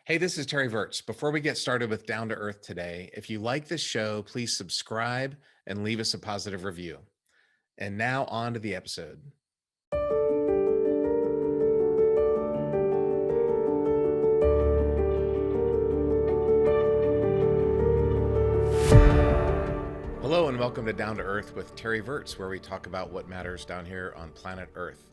Hey, this is Terry Virts. Before we get started with Down to Earth today, if you like this show, please subscribe and leave us a positive review. And now on to the episode. Hello and welcome to Down to Earth with Terry Virts, where we talk about what matters down here on planet Earth.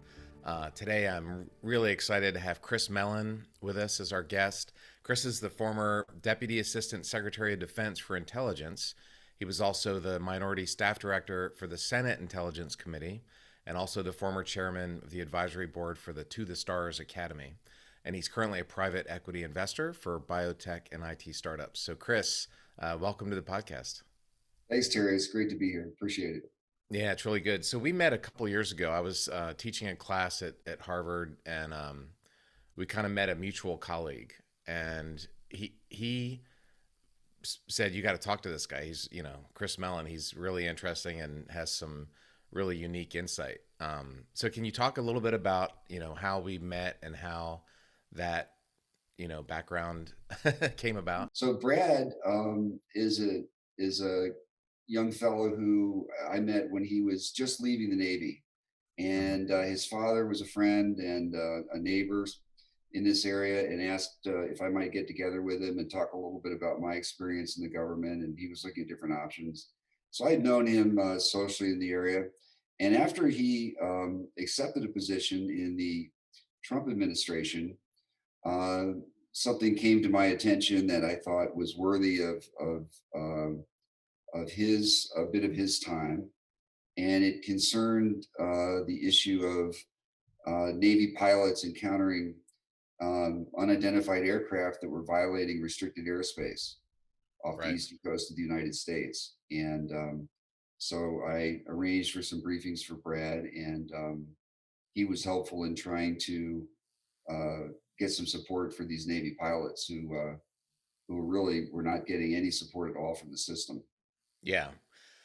Today, I'm really excited to have Chris Mellon with us as our guest. Chris is the former Deputy Assistant Secretary of Defense for Intelligence. He was also the Minority Staff Director for the Senate Intelligence Committee and also the former chairman of the advisory board for the To the Stars Academy. And he's currently a private equity investor for biotech and IT startups. So, Chris, welcome to the podcast. Thanks, Terry. It's great to be here. Appreciate it. Yeah, it's really good. So we met a couple years ago. I was teaching a class at Harvard, and we kind of met a mutual colleague, and he said, "You got to talk to this guy. He's Chris Mellon. He's really interesting and has some really unique insight." So can you talk a little bit about how we met and how that background came about? So Brad is a young fellow who I met when he was just leaving the Navy, Hmm. and his father was a friend and a neighbor in this area, and asked if I might get together with him and talk a little bit about my experience in the government. And he was looking at different options. So I had known him socially in the area, and after he accepted a position in the Trump administration, uh, something came to my attention that I thought was worthy of his a bit of his time, and it concerned the issue of Navy pilots encountering unidentified aircraft that were violating restricted airspace off the Right. eastern coast of the United States. And so I arranged for some briefings for Brad, and he was helpful in trying to uh, get some support for these Navy pilots who really were not getting any support at all from the system. Yeah.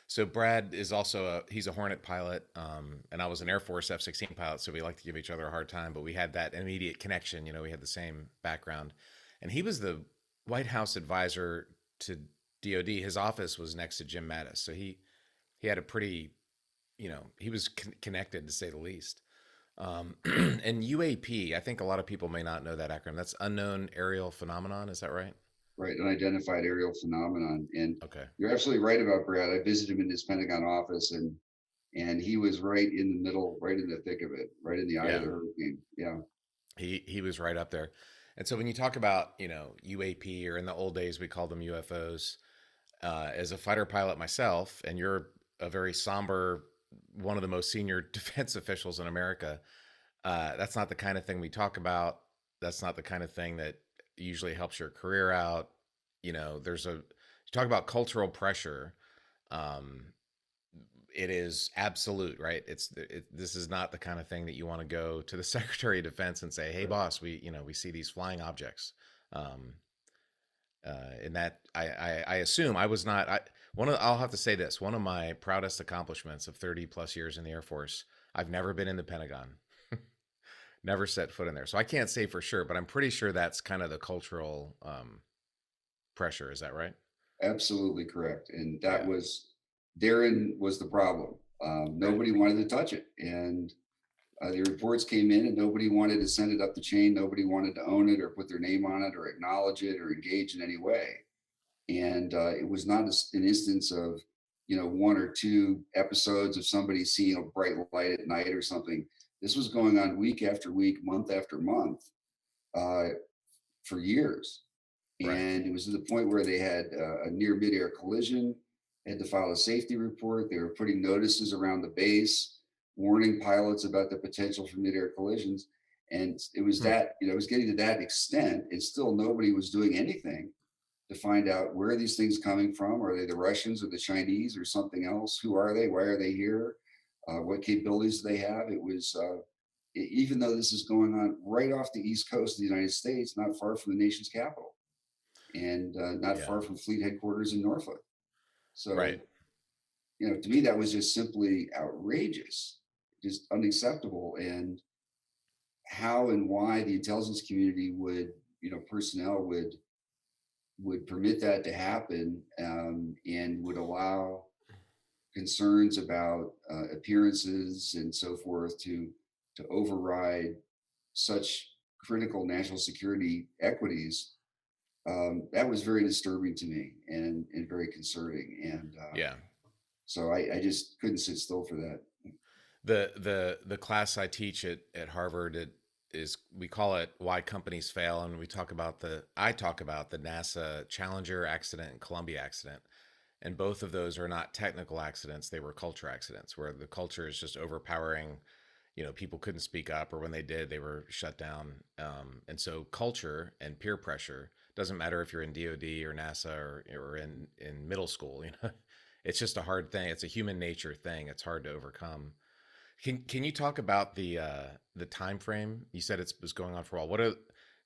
So Brad is also he's a Hornet pilot, and I was an Air Force F-16 pilot, so we like to give each other a hard time, but we had that immediate connection. We had the same background, and he was the White House advisor to DoD. His office was next to Jim Mattis, so he had a pretty, he was connected to say the least. And UAP, I think a lot of people may not know that acronym. That's Unknown Aerial Phenomenon. Is that right? Right, unidentified aerial phenomenon. And Okay. you're absolutely right about Brad. I visited him in his Pentagon office, and he was right in the middle, right in the thick of it, right in the eye of Yeah. the hurricane. Yeah. He was right up there. And so when you talk about, UAP, or in the old days we called them UFOs, as a fighter pilot myself, and you're a very somber, one of the most senior defense officials in America, that's not the kind of thing we talk about. That's not the kind of thing that usually helps your career out. You talk about cultural pressure. Um, it is absolute, right? This is not the kind of thing that you want to go to the Secretary of Defense and say, "Hey, Right. boss, we see these flying objects." Um, and that I assume I was not. I'll have to say this: one of my proudest accomplishments of 30 plus years in the Air Force, I've never been in the Pentagon, never set foot in there. So I can't say for sure, but I'm pretty sure that's kind of the cultural pressure. Is that right? Absolutely correct. And that Yeah. was therein was the problem. Right. Nobody wanted to touch it. And the reports came in, and nobody wanted to send it up the chain. Nobody wanted to own it or put their name on it or acknowledge it or engage in any way. And it was not an instance of, one or two episodes of somebody seeing a bright light at night or something. This was going on week after week, month after month, uh, for years. Right. And it was to the point where they had a near midair collision, had to file a safety report. They were putting notices around the base, warning pilots about the potential for midair collisions. And it was Hmm. that, it was getting to that extent, and still nobody was doing anything to find out where are these things coming from. Are they the Russians or the Chinese or something else? Who are they? Why are they here? What capabilities do they have? It was, even though this is going on right off the East Coast of the United States, not far from the nation's capital, and not Yeah. far from fleet headquarters in Norfolk. Right. So, to me, that was just simply outrageous, just unacceptable. And how and why the intelligence community would personnel would permit that to happen, and would allow concerns about appearances and so forth to override such critical national security equities. That was very disturbing to me, and very concerning. And Yeah. so I just couldn't sit still for that. The class I teach at Harvard, it is, we call it Why Companies Fail, and I talk about the NASA Challenger accident and Columbia accident. And both of those are not technical accidents, they were culture accidents where the culture is just overpowering. People couldn't speak up, or when they did, they were shut down. And so culture and peer pressure doesn't matter if you're in DoD or NASA or in middle school. It's just a hard thing. It's a human nature thing. It's hard to overcome. Can you talk about the time frame? You said it was going on for a while. What are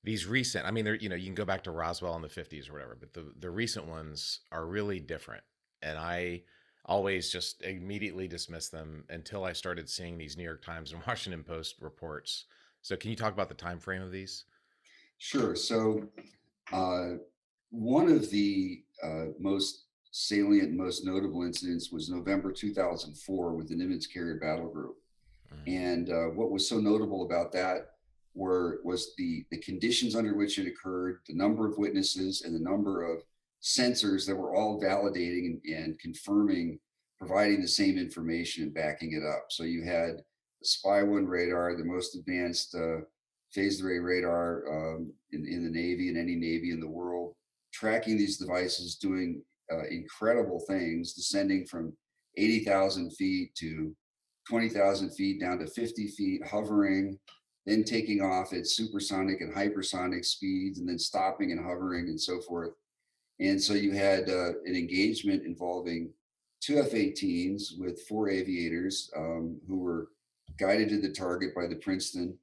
these recent? I mean, you can go back to Roswell in the 50s or whatever, but the recent ones are really different. And I always just immediately dismiss them until I started seeing these New York Times and Washington Post reports. So can you talk about the time frame of these? Sure. So uh, one of the most salient, most notable incidents was November 2004 with the Nimitz Carrier Battle Group. Mm. And what was so notable about that was the conditions under which it occurred, the number of witnesses, and the number of sensors that were all validating and confirming, providing the same information and backing it up. So you had the Spy One radar, the most advanced phased array radar in the Navy, and any Navy in the world, tracking these devices, doing incredible things, descending from 80,000 feet to 20,000 feet down to 50 feet, hovering, then taking off at supersonic and hypersonic speeds, and then stopping and hovering and so forth. And so you had an engagement involving two F-18s with four aviators who were guided to the target by the Princeton.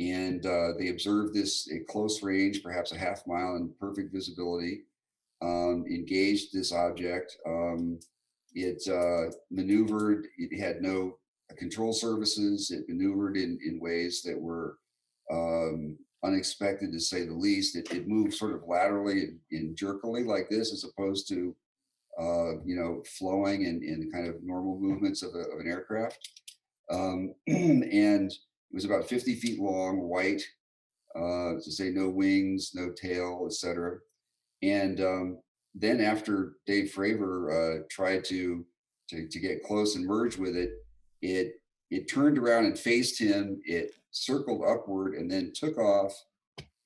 And they observed this at close range, perhaps a half mile in perfect visibility, engaged this object. It maneuvered, it had no control services. It maneuvered in ways that were unexpected, to say the least. It moved sort of laterally and jerkily like this, as opposed to flowing in kind of normal movements of an aircraft. And it was about 50 feet long, white, to say no wings, no tail, etc. And then after Dave Fravor tried to get close and merge with it, it it turned around and faced him. It circled upward and then took off,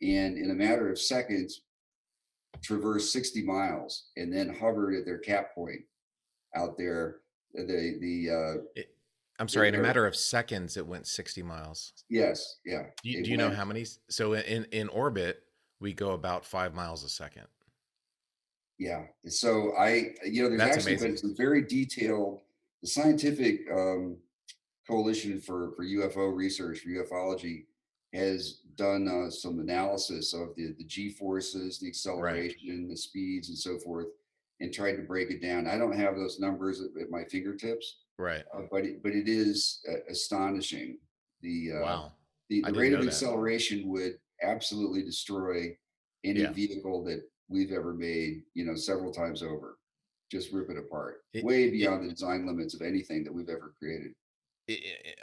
and in a matter of seconds, traversed 60 miles and then hovered at their cap point out there. It, I'm sorry, in a The matter of seconds, it went 60 miles. yes, yeah, Do it you know went. how many? So in orbit, we go about 5 miles a second. Yeah. So there's That's actually been amazing. some very detailed, the scientific coalition for UFO research, for ufology, has done some analysis of the G forces, the Right, acceleration, the speeds, and so forth, and tried to break it down. I don't have those numbers at my fingertips, right. but it is astonishing. The, uh, Wow. the I the didn't rate of know that. acceleration would absolutely destroy any Yeah. vehicle that we've ever made, several times over. Just rip it apart, It, way it, beyond the design limits of anything that we've ever created.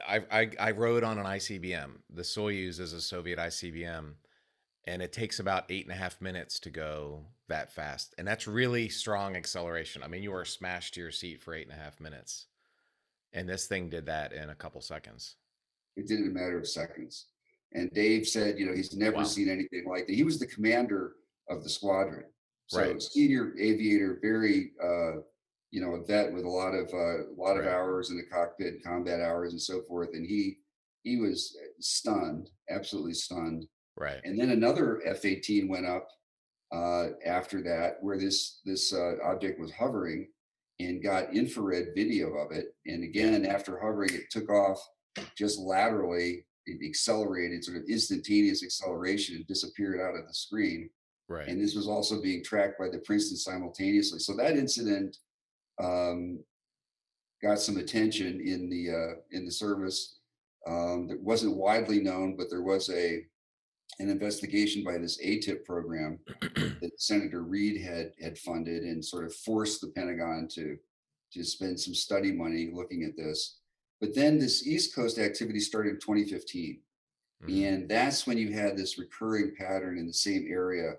I rode on an ICBM. The Soyuz is a Soviet ICBM, and it takes about 8.5 minutes to go that fast. And that's really strong acceleration. I mean, you are smashed to your seat for 8.5 minutes. And this thing did that in a couple seconds. It did in a matter of seconds. And Dave said, he's never Wow. seen anything like that. He was the commander of the squadron. Right. So senior aviator, very, a vet with a lot of Right. hours in the cockpit, combat hours, and so forth. And he was stunned, absolutely stunned. Right. And then another F-18 went up after that, where this object was hovering, and got infrared video of it. And Yeah. again, after hovering, it took off just laterally. It accelerated, sort of instantaneous acceleration, and disappeared out of the screen. Right. And this was also being tracked by the Princeton simultaneously. So that incident um, got some attention in the service. That wasn't widely known, but there was an investigation by this ATIP program that Senator Reid had funded and sort of forced the Pentagon to spend some study money looking at this. But then this East Coast activity started in 2015. Hmm. And that's when you had this recurring pattern in the same area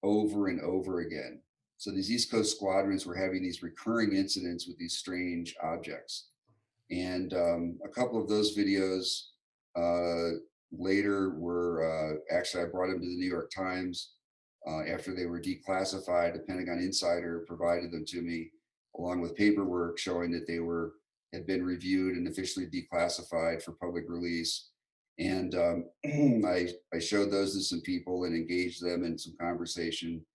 over and over again. So these East Coast squadrons were having these recurring incidents with these strange objects. And a couple of those videos later were actually, I brought them to the New York Times after they were declassified. A Pentagon insider provided them to me along with paperwork showing that they were had been reviewed and officially declassified for public release. And I showed those to some people and engaged them in some conversation.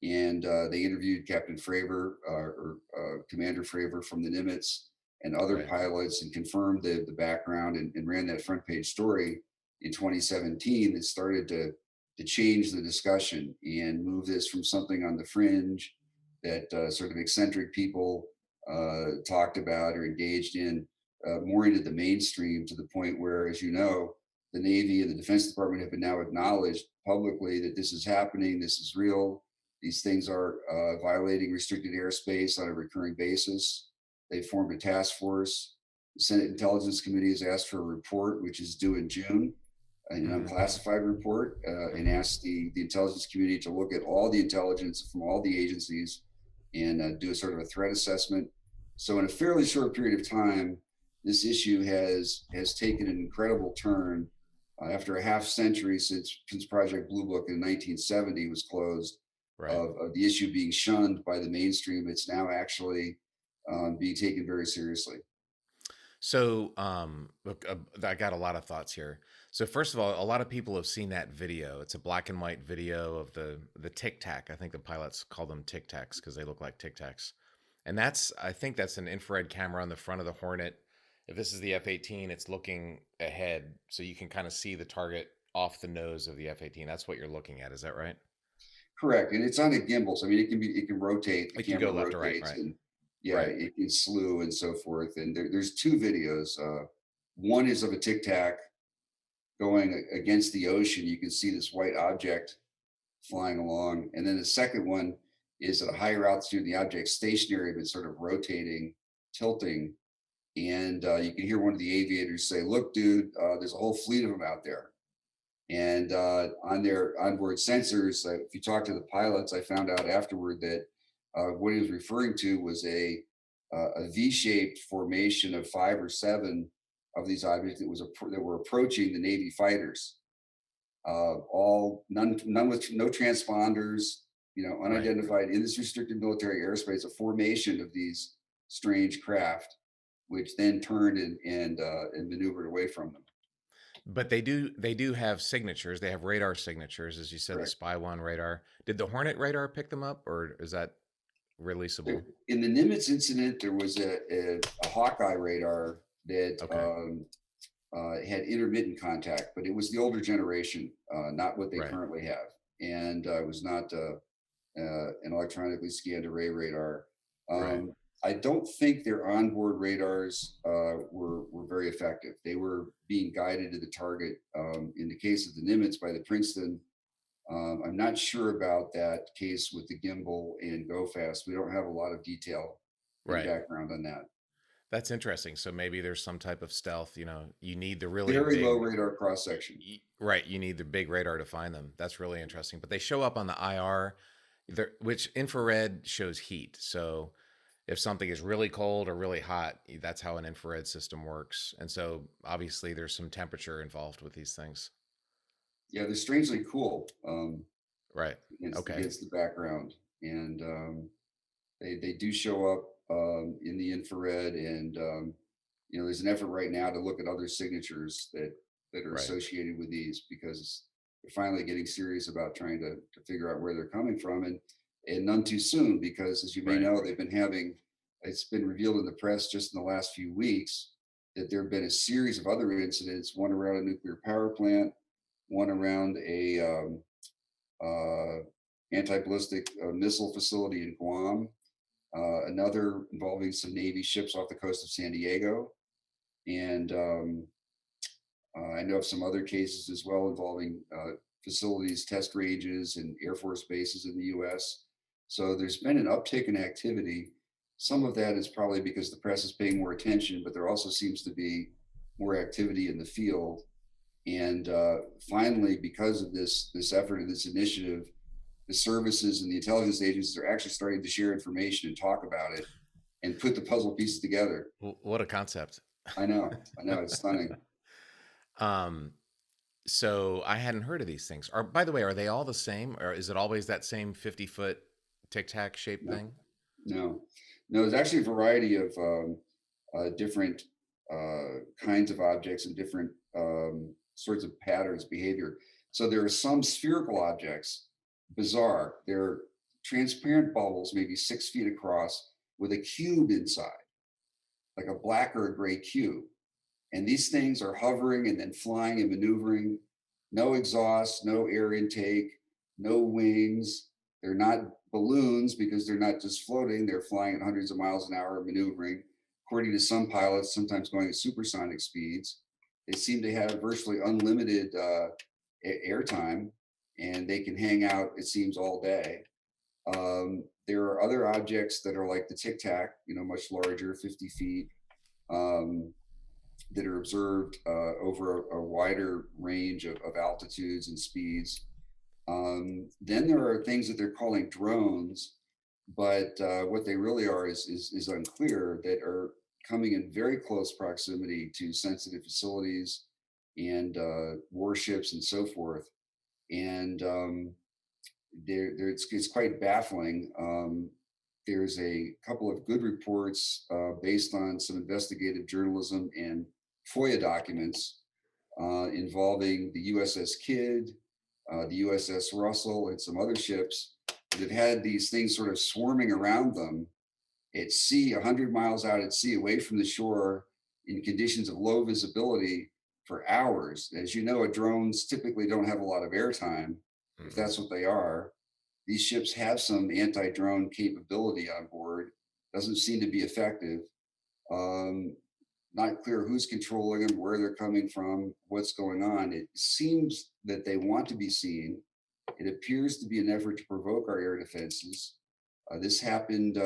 And they interviewed Captain Fravor or Commander Fravor from the Nimitz and other Right. pilots and confirmed the background and ran that front page story in 2017 that started to change the discussion and move this from something on the fringe that sort of eccentric people talked about or engaged in more into the mainstream to the point where, as you know, the Navy and the Defense Department have been now acknowledged publicly that this is happening, this is real. These things are violating restricted airspace on a recurring basis. They formed a task force. The Senate Intelligence Committee has asked for a report, which is due in June, an Hmm. unclassified report, and asked the intelligence community to look at all the intelligence from all the agencies and do a sort of a threat assessment. So, in a fairly short period of time, this issue has taken an incredible turn. After a half century since Project Blue Book in 1970 was closed, Right. of the issue being shunned by the mainstream, it's now actually being taken very seriously. So, look, I got a lot of thoughts here. So, first of all, a lot of people have seen that video. It's a black and white video of the Tic Tac. I think the pilots call them Tic Tacs because they look like Tic Tacs. And I think that's an infrared camera on the front of the Hornet. If this is the F-18, it's looking ahead, so you can kind of see the target off the nose of the F-18. That's what you're looking at. Is that right? Correct, and it's on a gimbal, so I mean it can rotate. The It can camera go left or right, rotates, right, and yeah, right, it can slew and so forth. And there's two videos. One is of a Tic Tac going against the ocean. You can see this white object flying along. And then the second one is at a higher altitude, the object stationary, but sort of rotating, tilting. And you can hear one of the aviators say, "Look, dude, there's a whole fleet of them out there." And on their onboard sensors, if you talk to the pilots, I found out afterward that what he was referring to was a V-shaped formation of 5 or 7 of these objects that were approaching the Navy fighters, all none with no transponders, right. unidentified in this restricted military airspace, a formation of these strange craft, which then turned and maneuvered away from them. But they do have signatures. They have radar signatures, as you said, the Correct. Spy One radar. Did the Hornet radar pick them up, or is that releasable? In the Nimitz incident, there was a Hawkeye radar that Okay, had intermittent contact, but it was the older generation, not what they right, currently have, and it was not an electronically scanned array radar. right, I don't think their onboard radars were very effective. They were being guided to the target. In the case of the Nimitz by the Princeton, I'm not sure about that case with the gimbal and Go Fast. We don't have a lot of detail and right. background on that. That's interesting. So maybe there's some type of stealth. You need the really Very low big, radar cross section. right. You need the big radar to find them. That's really interesting. But they show up on the IR, which infrared shows heat. So if something is really cold or really hot, that's how an infrared system works. And so obviously there's some temperature involved with these things. Yeah, they're strangely cool Right. against Okay. against the background, and they do show up in the infrared, and there's an effort right now to look at other signatures that are Right. associated with these because they're finally getting serious about trying to figure out where they're coming from, and none too soon because as you may Right. know, it's been revealed in the press just in the last few weeks that there have been a series of other incidents, one around a nuclear power plant, one around a uh, anti-ballistic missile facility in Guam, another involving some Navy ships off the coast of San Diego, and I know of some other cases as well involving facilities, test ranges, and Air Force bases in the US. So there's been an uptick in activity. Some of that is probably because the press is paying more attention, but there also seems to be more activity in the field. And finally, because of this effort and this initiative, the services and the intelligence agencies are actually starting to share information and talk about it and put the puzzle pieces together. What a concept. I know, it's stunning. um, so I hadn't heard of these things. Are by the way, are they all the same, or is it always that same 50-foot tic tac shaped No, thing? no, no. There's actually a variety of different kinds of objects and different sorts of patterns, behavior. So there are some spherical objects, bizarre. They're transparent bubbles, maybe 6 feet across, with a cube inside, like a black or a gray cube. And these things are hovering and then flying and maneuvering. No exhaust, no air intake, no wings. They're not balloons because they're not just floating, they're flying at hundreds of miles an hour, maneuvering. According to some pilots, sometimes going at supersonic speeds. They seem to have virtually unlimited airtime, and they can hang out, it seems, all day. There are other objects that are like the Tic Tac, much larger, 50 feet. Um, that are observed over a wider range of altitudes and speeds. Then there are things that they're calling drones, but what they really are is unclear, that are coming in very close proximity to sensitive facilities and warships and so forth. And it's quite baffling. There's a couple of good reports based on some investigative journalism and FOIA documents involving the USS Kidd, the USS Russell, and some other ships that have had these things sort of swarming around them at sea, 100 miles out at sea, away from the shore, in conditions of low visibility for hours. As you know, drones typically don't have a lot of airtime, if Mm-mm. that's what they are. These ships have some anti-drone capability on board. Doesn't seem to be effective. Um, Not clear who's controlling them, where they're coming from, what's going on. It seems that they want to be seen. It appears to be an effort to provoke our air defenses. This happened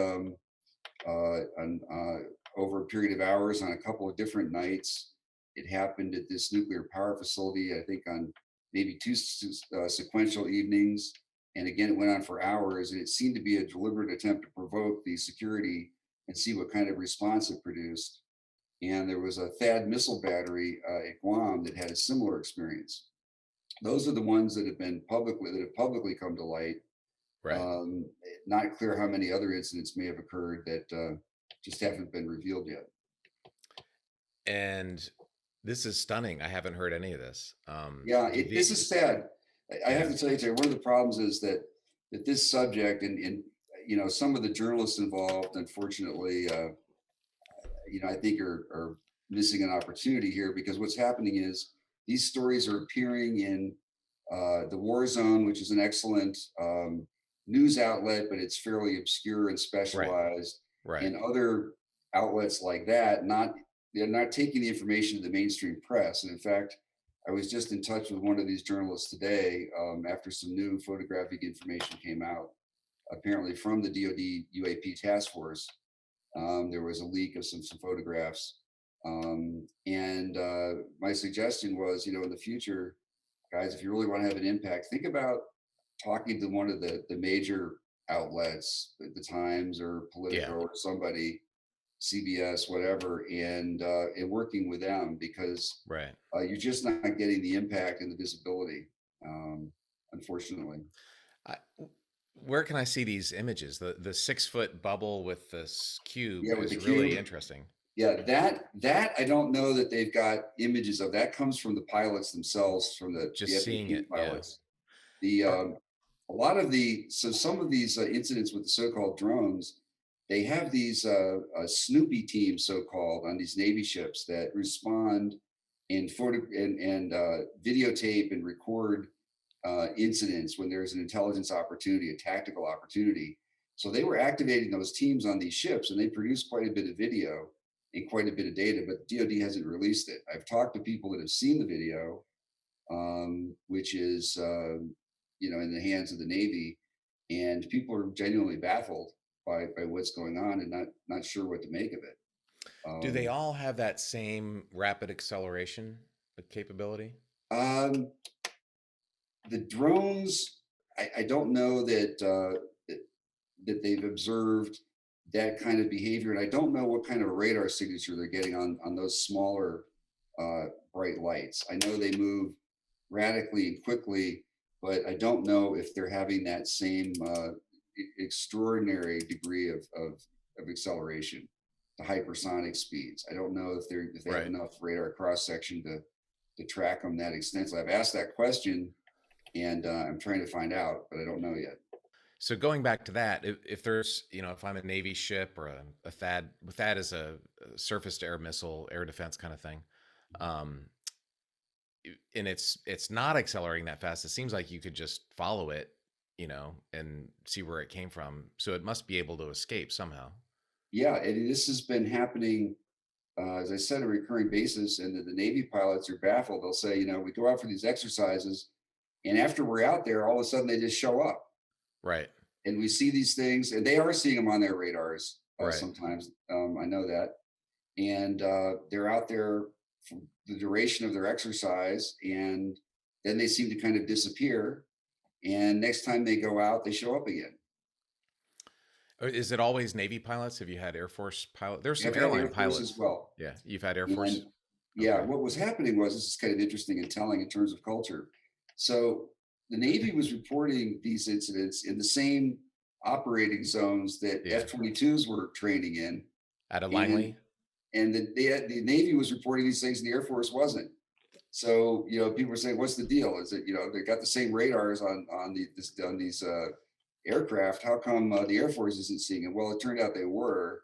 over a period of hours on a couple of different nights. It happened at this nuclear power facility, I think, on maybe two sequential evenings. And again, it went on for hours. And it seemed to be a deliberate attempt to provoke the security and see what kind of response it produced. And there was a THAAD missile battery at Guam that had a similar experience. Those are the ones that have publicly come to light. Right. um, Not clear how many other incidents may have occurred that just haven't been revealed yet. And this is stunning. I haven't heard any of this. Yeah, Do this the is sad. I have Yeah. to tell you, Terry, one of the problems is that this subject and some of the journalists involved, unfortunately, I think are missing an opportunity here, because what's happening is these stories are appearing in the War Zone, which is an excellent news outlet, but it's fairly obscure and Right. specialized, Right. and other outlets like that. They're not taking the information to the mainstream press. And in fact, I was just in touch with one of these journalists today after some new photographic information came out, apparently from the DoD UAP task force. There was a leak of some photographs. And my suggestion was, in the future, guys, if you really want to have an impact, think about talking to one of the major outlets, the Times or Politico Yeah. or somebody, CBS, whatever, and working with them, because Right. you're just not getting the impact and the visibility, unfortunately. I, where can I see these images? The 6-foot bubble with this cube Yeah, with the is really cube. interesting. Yeah, that I don't know that they've got images of. That comes from the pilots themselves, from the Just seeing F-18 it. Yeah. pilots. The Are, A lot of some of these incidents with the so-called drones, they have these Snoopy teams, so-called, on these Navy ships that respond and videotape and record incidents when there's an intelligence opportunity, a tactical opportunity. So they were activating those teams on these ships, and they produced quite a bit of video and quite a bit of data, but DoD hasn't released it. I've talked to people that have seen the video, which is, in the hands of the Navy. And people are genuinely baffled by what's going on and not sure what to make of it. Do they Um, all have that same rapid acceleration capability? um, the drones, I don't know that they've observed that kind of behavior, and I don't know what kind of radar signature they're getting on those smaller bright lights. I know they move radically and quickly, but I don't know if they're having that same extraordinary degree of acceleration to hypersonic speeds. I don't know if they have Right. enough radar cross section to track them that extensively. I've asked that question, and I'm trying to find out, but I don't know yet. So going back to that, if there's, if I'm a Navy ship or a THAAD is a surface to air missile, air defense kind of thing, um, and it's not accelerating that fast. It seems like you could just follow it, and see where it came from. So it must be able to escape somehow. Yeah, and this has been happening, as I said, on a recurring basis, and the Navy pilots are baffled. They'll say, we go out for these exercises, and after we're out there, all of a sudden they just show up, Right. and we see these things, and they are seeing them on their radars Right. sometimes. I know that, and they're out there for the duration of their exercise, and then they seem to kind of disappear. And next time they go out, they show up again. Is it always Navy pilots? Have you had Air Force pilot? There's some I've had airline Air Force as pilots. well. Yeah, you've had Air And Force. yeah, Okay. what was happening was, this is kind of interesting and telling in terms of culture. So the Navy was reporting these incidents in the same operating zones that Yeah. F-22s were training in, Out of and Langley. the Navy was reporting these things, and the Air Force wasn't. So people were saying, "What's the deal? Is it they got the same radars on these aircraft? How come the Air Force isn't seeing it?" Well, it turned out they were,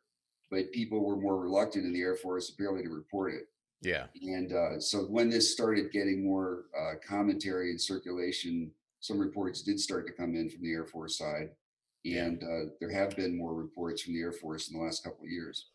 but people were more reluctant in the Air Force apparently to report it. Yeah. And so when this started getting more commentary and circulation, some reports did start to come in from the Air Force side. Yeah. And there have been more reports from the Air Force in the last couple of years.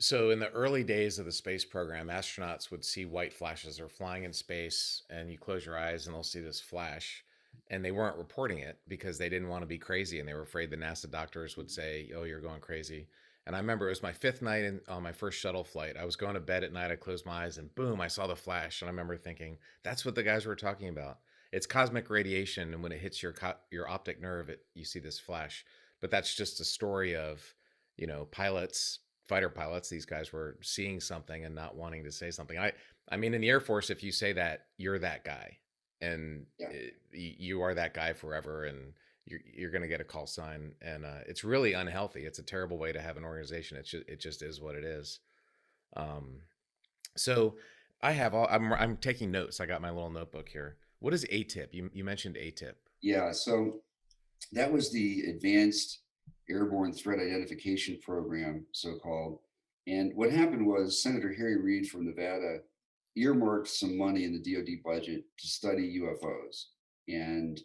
So in the early days of the space program, astronauts would see white flashes. They're flying in space, and you close your eyes, and they'll see this flash. And they weren't reporting it because they didn't want to be crazy, and they were afraid the NASA doctors would say, "Oh, you're going crazy." And I remember it was my fifth night on my first shuttle flight. I was going to bed at night. I closed my eyes, and boom, I saw the flash. And I remember thinking, "That's what the guys were talking about. It's cosmic radiation, and when it hits your optic nerve, you see this flash." But that's just a story of, pilots, fighter pilots. These guys were seeing something and not wanting to say something. I mean, in the Air Force, if you say that, you're that guy, and Yeah. you are that guy forever, and you're going to get a call sign, and it's really unhealthy. It's a terrible way to have an organization. It just is what it is. Um, so I'm taking notes. I got my little notebook here. What is ATIP? You mentioned ATIP. Yeah. So that was the Advanced Airborne Threat Identification Program, so called. And what happened was Senator Harry Reid from Nevada earmarked some money in the DoD budget to study UFOs. And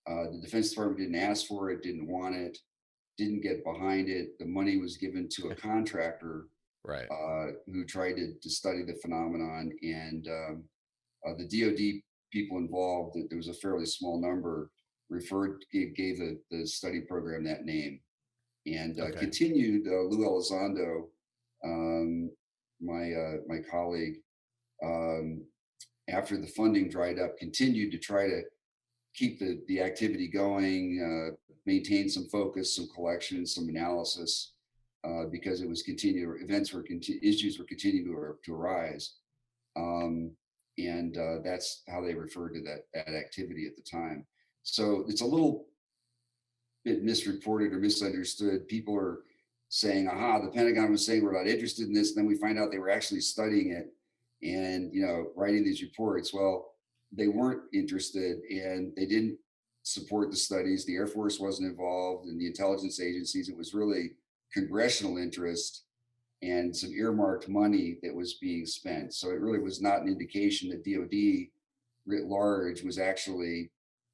the Defense Department didn't ask for it, didn't want it, didn't get behind it. The money was given to a contractor Right. who tried to study the phenomenon. And the DoD people involved, there was a fairly small number, gave the study program that name, and Okay. continued. Lou Elizondo, my colleague, um, after the funding dried up, continued to try to keep the activity going, maintain some focus, some collection, some analysis, because it was issues were continuing to arise. Um, and that's how they referred to that activity at the time. So it's a little bit misreported or misunderstood. People are saying, "Aha, the Pentagon was saying we're not interested in this," and then we find out they were actually studying it and writing these reports. Well, they weren't interested, and they didn't support the studies. The Air Force wasn't involved, and the intelligence agencies. It was really congressional interest and some earmarked money that was being spent. So it really was not an indication that DoD writ large was actually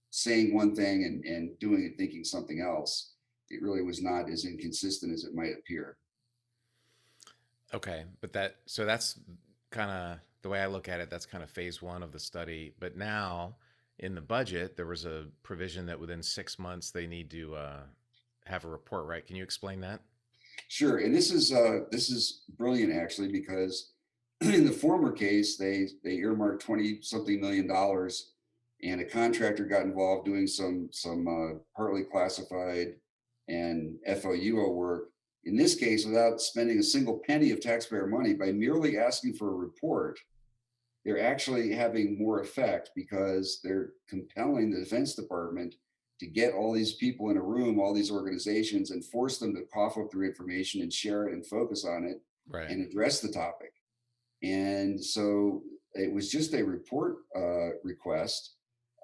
saying one thing and doing and thinking something else. It really was not as inconsistent as it might appear. Okay, but that's kind of the way I look at it, that's kind of phase one of the study. But now in the budget, there was a provision that within 6 months they need to have a report, right? Can you explain that? Sure, and this is brilliant actually because in the former case they earmarked 20 something $1 million, and a contractor got involved doing some partly classified and FOUO work. In this case, without spending a single penny of taxpayer money, by merely asking for a report, they're actually having more effect because they're compelling the Defense Department to get all these people in a room, all these organizations, and force them to cough up their information and share it and focus on it Right. and address the topic. And so it was just a report request.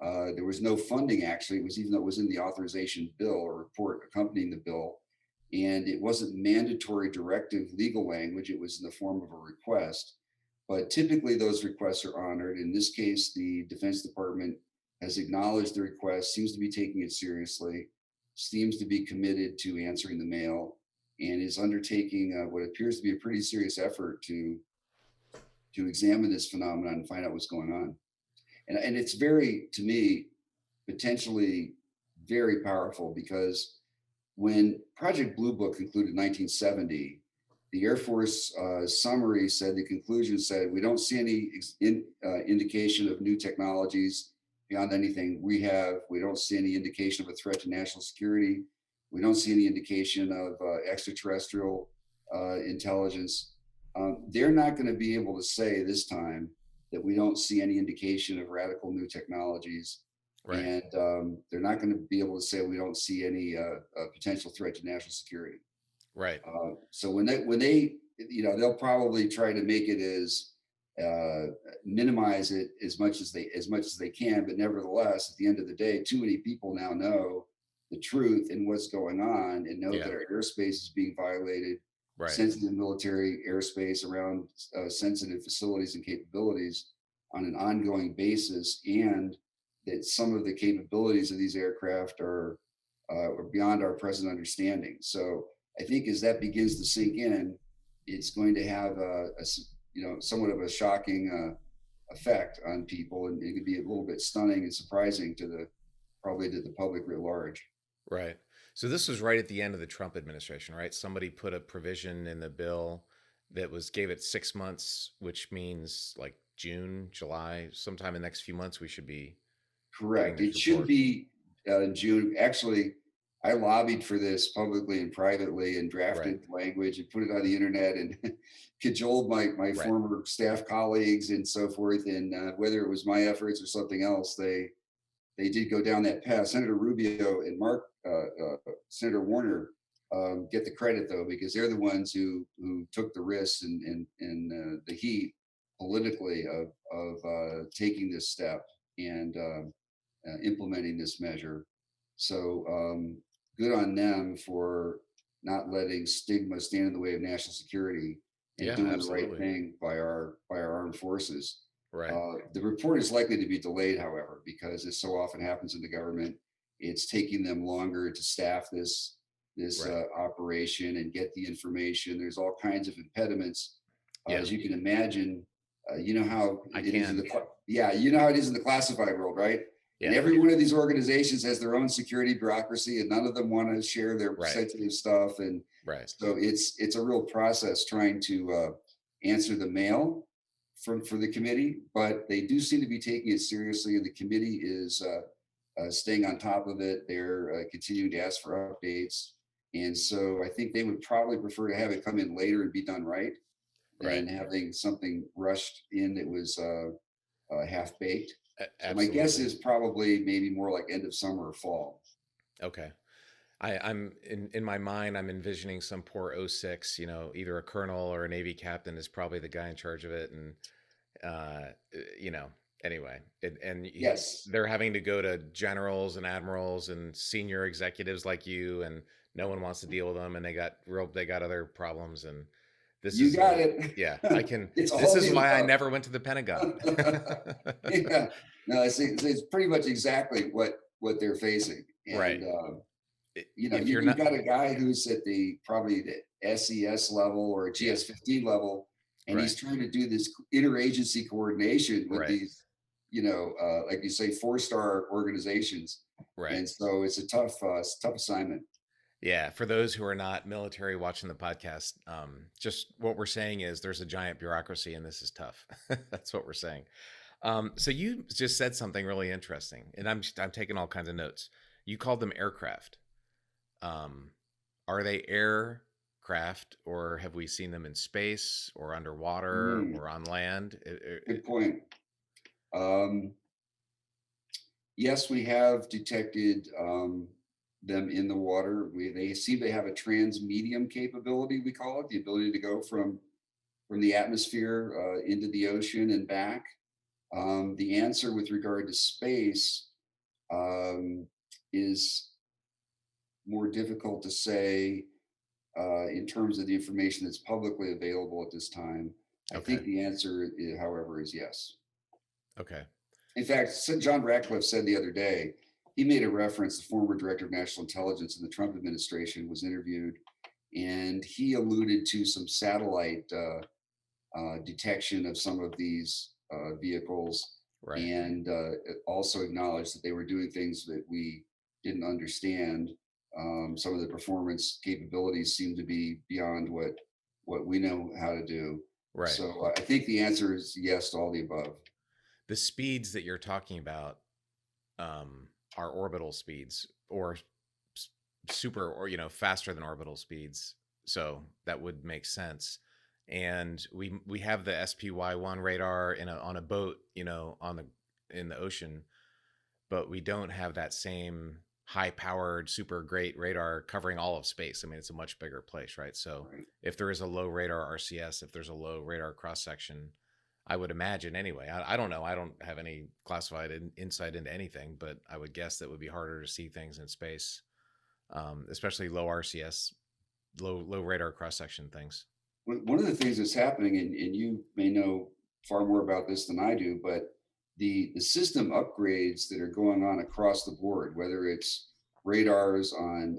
There was no funding actually. It was, even though it was in the authorization bill or report accompanying the bill, and it wasn't mandatory directive legal language. It was in the form of a request. But typically those requests are honored. In this case, the Defense Department has acknowledged the request, seems to be taking it seriously, seems to be committed to answering the mail, and is undertaking what appears to be a pretty serious effort to examine this phenomenon and find out what's going on. And it's very, to me, potentially very powerful because when Project Blue Book concluded in 1970, the Air Force summary said, the conclusion said, we don't see any indication of new technologies beyond anything we have. We don't see any indication of a threat to national security. We don't see any indication of extraterrestrial intelligence. They're not going to be able to say this time that we don't see any indication of radical new technologies. Right. And they're not going to be able to say we don't see any potential threat to national security. Right. So when they, they'll probably try to make it as minimize it as much as they can. But nevertheless, at the end of the day, too many people now know the truth and what's going on, and know Yeah. that our airspace is being violated. Right. Sensitive military airspace around sensitive facilities and capabilities on an ongoing basis, and that some of the capabilities of these aircraft are beyond our present understanding. So I think as that begins to sink in, it's going to have somewhat of a shocking effect on people, and it could be a little bit stunning and surprising to the public writ large. Right. So this was right at the end of the Trump administration, right? Somebody put a provision in the bill that gave it 6 months, which means like June, July, sometime in the next few months we should be Correct. getting It this should report. be June. Actually, I lobbied for this publicly and privately and Right. drafted language and put it on the internet and cajoled my Right. former staff colleagues and so forth. And whether it was my efforts or something else, they did go down that path. Senator Rubio and Senator Warner get the credit though, because they're the ones who took the risks and the heat politically of taking this step and implementing this measure. So good on them for not letting stigma stand in the way of national security and Yeah, doing the right absolutely. thing by our armed forces. Right. The report is likely to be delayed, however, because as so often happens in the government, it's taking them longer to staff this Right. operation and get the information. There's all kinds of impediments, Yeah. as you can imagine. You know how I it is in can. you know how it is in the classified world, right? And Yeah. every one of these organizations has their own security bureaucracy, and none of them want to share their Right. sensitive stuff. And Right. so it's a real process trying to answer the mail for the committee, but they do seem to be taking it seriously, and the committee is staying on top of it. They're continuing to ask for updates, and so I think they would probably prefer to have it come in later and be done right Right. than having something rushed in that was half baked. So my guess Absolutely. is probably maybe more like end of summer or fall. Okay. I'm in my mind, I'm envisioning some poor O6, either a colonel or a Navy captain is probably the guy in charge of it. And, uh, you know, anyway, Yes. they're having to go to generals and admirals and senior executives like you, and no one wants to deal with them. And they got other problems. And this You is got it. yeah, It's this all is the why I above. never went to the Pentagon. Yeah, no, it's pretty much exactly what they're facing, Right. and If you're you've not, got a guy who's at probably the SES level or yeah, GS-15 level, and Right. he's trying to do this interagency coordination with Right. these, like you say, 4-star organizations, Right. and so it's a tough assignment. Yeah, for those who are not military watching the podcast, just what we're saying is there's a giant bureaucracy and this is tough. That's what we're saying. So you just said something really interesting, and I'm taking all kinds of notes. You called them aircraft. Um, are they aircraft, or have we seen them in space, or underwater, Mm, or on land? good point. Um, yes, we have detected them in the water. They seem to have a transmedium capability. We call it the ability to go from the atmosphere into the ocean and back. The answer with regard to space um, is more difficult to say in terms of the information that's publicly available at this time. I Okay. think the answer, however, is yes. Okay. In fact, John Ratcliffe said the other day, he made a reference, the former director of national intelligence in the Trump administration was interviewed, and he alluded to some satellite detection of some of these vehicles, Right. and also acknowledged that they were doing things that we didn't understand. Some of the performance capabilities seem to be beyond what we know how to do. Right. So I think the answer is yes to all the above. The speeds that you're talking about are orbital speeds, or super, or faster than orbital speeds. So that would make sense. And we have the SPY-1 radar on a boat, on the in the ocean, but we don't have that same high powered super great radar covering all of space. I mean, it's a much bigger place, right? So Right. if there is a low radar RCS, if there's a low radar cross section, I would imagine anyway. I don't know. I don't have any classified insight into anything, but I would guess that would be harder to see things in space, especially low RCS, low radar cross section things. One of the things that's happening, and you may know far more about this than I do, but the system upgrades that are going on across the board, whether it's radars on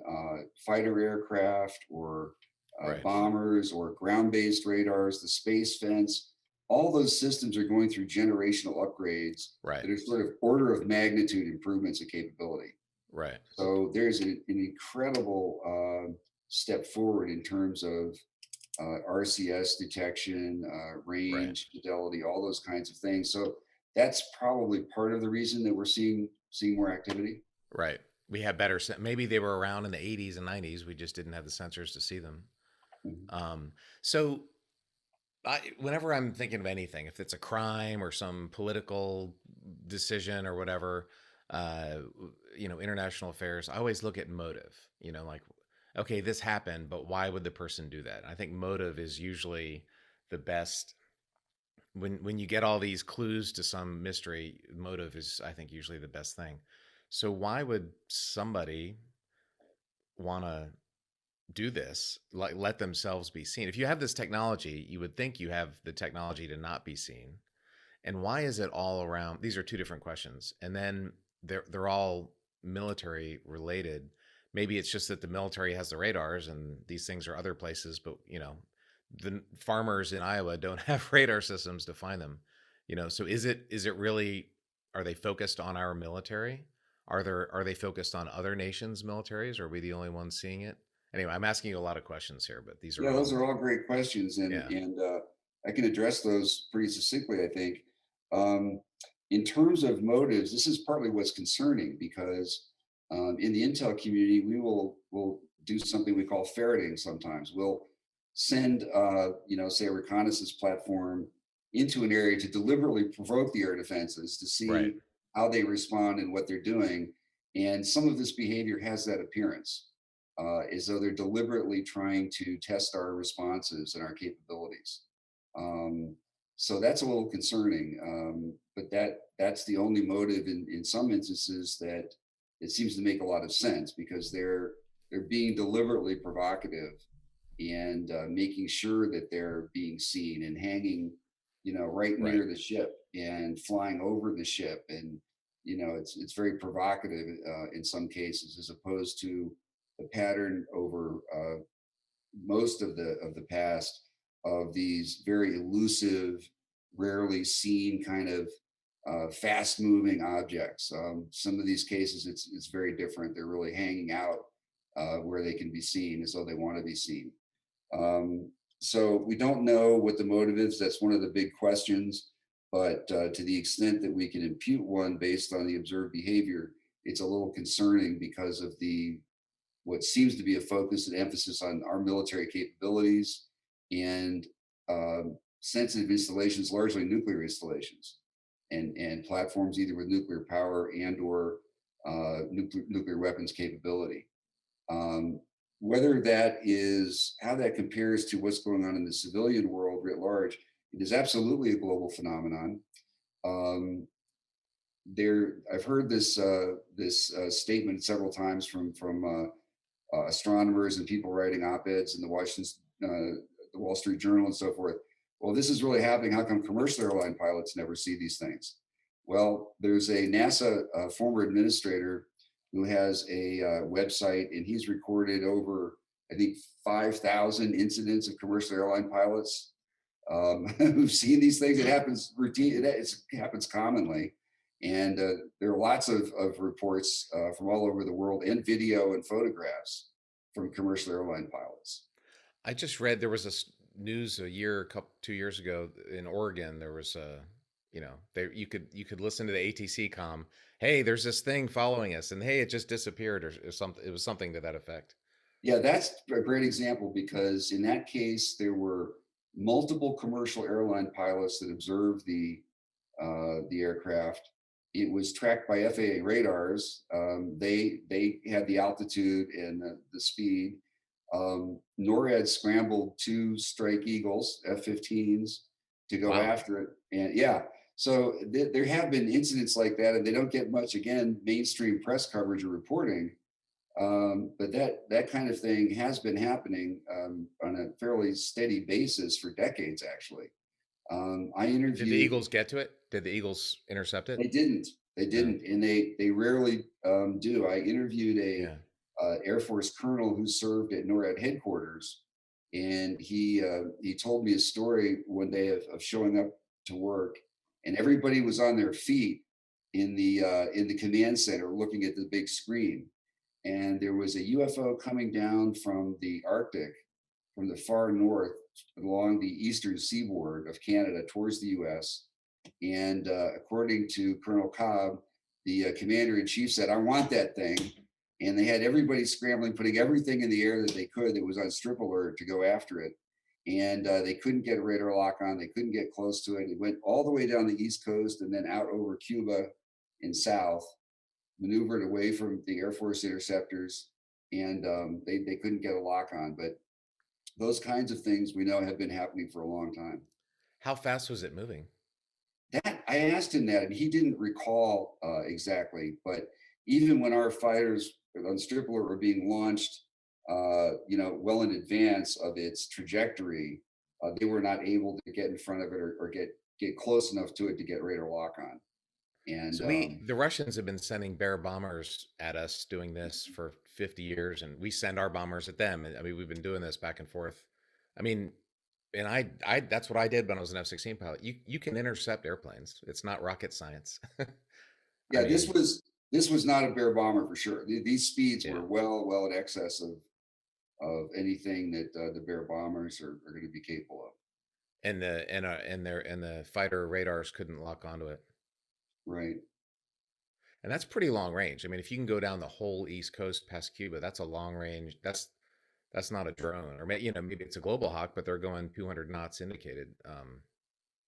fighter aircraft or Right. bombers or ground-based radars, the space fence, all those systems are going through generational upgrades Right. that are sort of order of magnitude improvements in capability. Right. So there's an incredible step forward in terms of RCS detection, Right. range, fidelity, all those kinds of things. So that's probably part of the reason that we're seeing more activity. Right. We have better. Maybe they were around in the 80s and 90s. We just didn't have the sensors to see them. Mhm. So whenever I'm thinking of anything, if it's a crime or some political decision or whatever, uh, international affairs, I always look at motive. Like, okay, this happened, but why would the person do that? I think motive is usually the best. When you get all these clues to some mystery, motive is, I think, usually the best thing. So why would somebody want to do this, like let themselves be seen? If you have this technology, you would think you have the technology to not be seen. And why is it all around? These are two different questions, and then they're all military related. Maybe it's just that the military has the radars and these things are other places, but the farmers in Iowa don't have radar systems to find them. So is it really, are they focused on our military? Are they focused on other nations' militaries? Or are we the only ones seeing it? Anyway, I'm asking you a lot of questions here, but these are Yeah, those all, are all great questions, and yeah. I can address those pretty succinctly. I think um, in terms of motives, this is partly what's concerning because in the intel community, will do something we call ferreting. Sometimes we'll send say a reconnaissance platform into an area to deliberately provoke the air defenses to Right. see how they respond and what they're doing. And some of this behavior has that appearance, as though they're deliberately trying to test our responses and our capabilities. Um, so that's a little concerning. But that's the only motive in some instances that it seems to make a lot of sense because they're being deliberately provocative and making sure that they're being seen and hanging, right Right. near the ship and flying over the ship, and it's very provocative in some cases, as opposed to the pattern over most of the past of these very elusive, rarely seen kind of fast moving objects. Some of these cases, it's very different. They're really hanging out where they can be seen as though they want to be seen. Um, so we don't know what the motive is. That's one of the big questions. But to the extent that we can impute one based on the observed behavior, it's a little concerning because of the what seems to be a focus and emphasis on our military capabilities and sensitive installations, largely nuclear installations, and platforms either with nuclear power and or nuclear weapons capability. Um, Whether that is how that compares to what's going on in the civilian world writ large, it is absolutely a global phenomenon. Um, I've heard this statement several times from astronomers and people writing op-eds in the Wall Street Journal and so forth. Well, this is really happening. How come commercial airline pilots never see these things? Well, there's a NASA former administrator who has a website, and he's recorded over, I think, 5,000 incidents of commercial airline pilots who've seen these things. It happens routine. It happens commonly, and there are lots of reports from all over the world, and video and photographs from commercial airline pilots. I just read there was news a year, couple 2 years ago in Oregon. There was a, there you could listen to the ATC com. Hey, there's this thing following us, and hey, it just disappeared, or something. It was something to that effect. Yeah, that's a great example because in that case, there were multiple commercial airline pilots that observed the aircraft. It was tracked by FAA radars. They had the altitude and the speed. NORAD scrambled two Strike Eagles, F-15s, to go Wow. after it. And yeah, so there have been incidents like that, and they don't get much, again, mainstream press coverage or reporting. But that kind of thing has been happening on a fairly steady basis for decades, actually. I Did the interviewed. Eagles get to it? Did the Eagles intercept it? They didn't. They No. didn't, and they rarely do. I interviewed a Yeah. Air Force colonel who served at NORAD headquarters, and he told me a story one day of showing up to work, and everybody was on their feet in the command center looking at the big screen, and there was a UFO coming down from the Arctic, from the far north along the eastern seaboard of Canada towards the US. And according to Colonel Cobb, the commander in chief said, "I want that thing." And they had everybody scrambling, putting everything in the air that they could that was on strip alert to go after it. And they couldn't get a radar lock on. They couldn't get close to it. It went all the way down the East Coast and then out over Cuba and south, maneuvered away from the Air Force interceptors, and they couldn't get a lock on. But those kinds of things we know have been happening for a long time. How fast was it moving? That I asked him that, and he didn't recall exactly. But even when our fighters on Stripler were being launched, well in advance of its trajectory, they were not able to get in front of it or get close enough to it to get radar lock on. And So the Russians have been sending Bear bombers at us doing this for 50 years, and we send our bombers at them. I mean, we've been doing this back and forth. I mean, and that's what I did when I was an F-16 pilot. You can intercept airplanes. It's not rocket science. I yeah, mean, this was not a Bear bomber for sure. These speeds yeah. were well in excess of anything that the Bear bombers are going to be capable of. And the fighter radars couldn't lock onto it. Right. And that's pretty long range. I mean, if you can go down the whole East Coast past Cuba, that's a long range. That's not a drone, or maybe it's a Global Hawk, but they're going 200 knots indicated.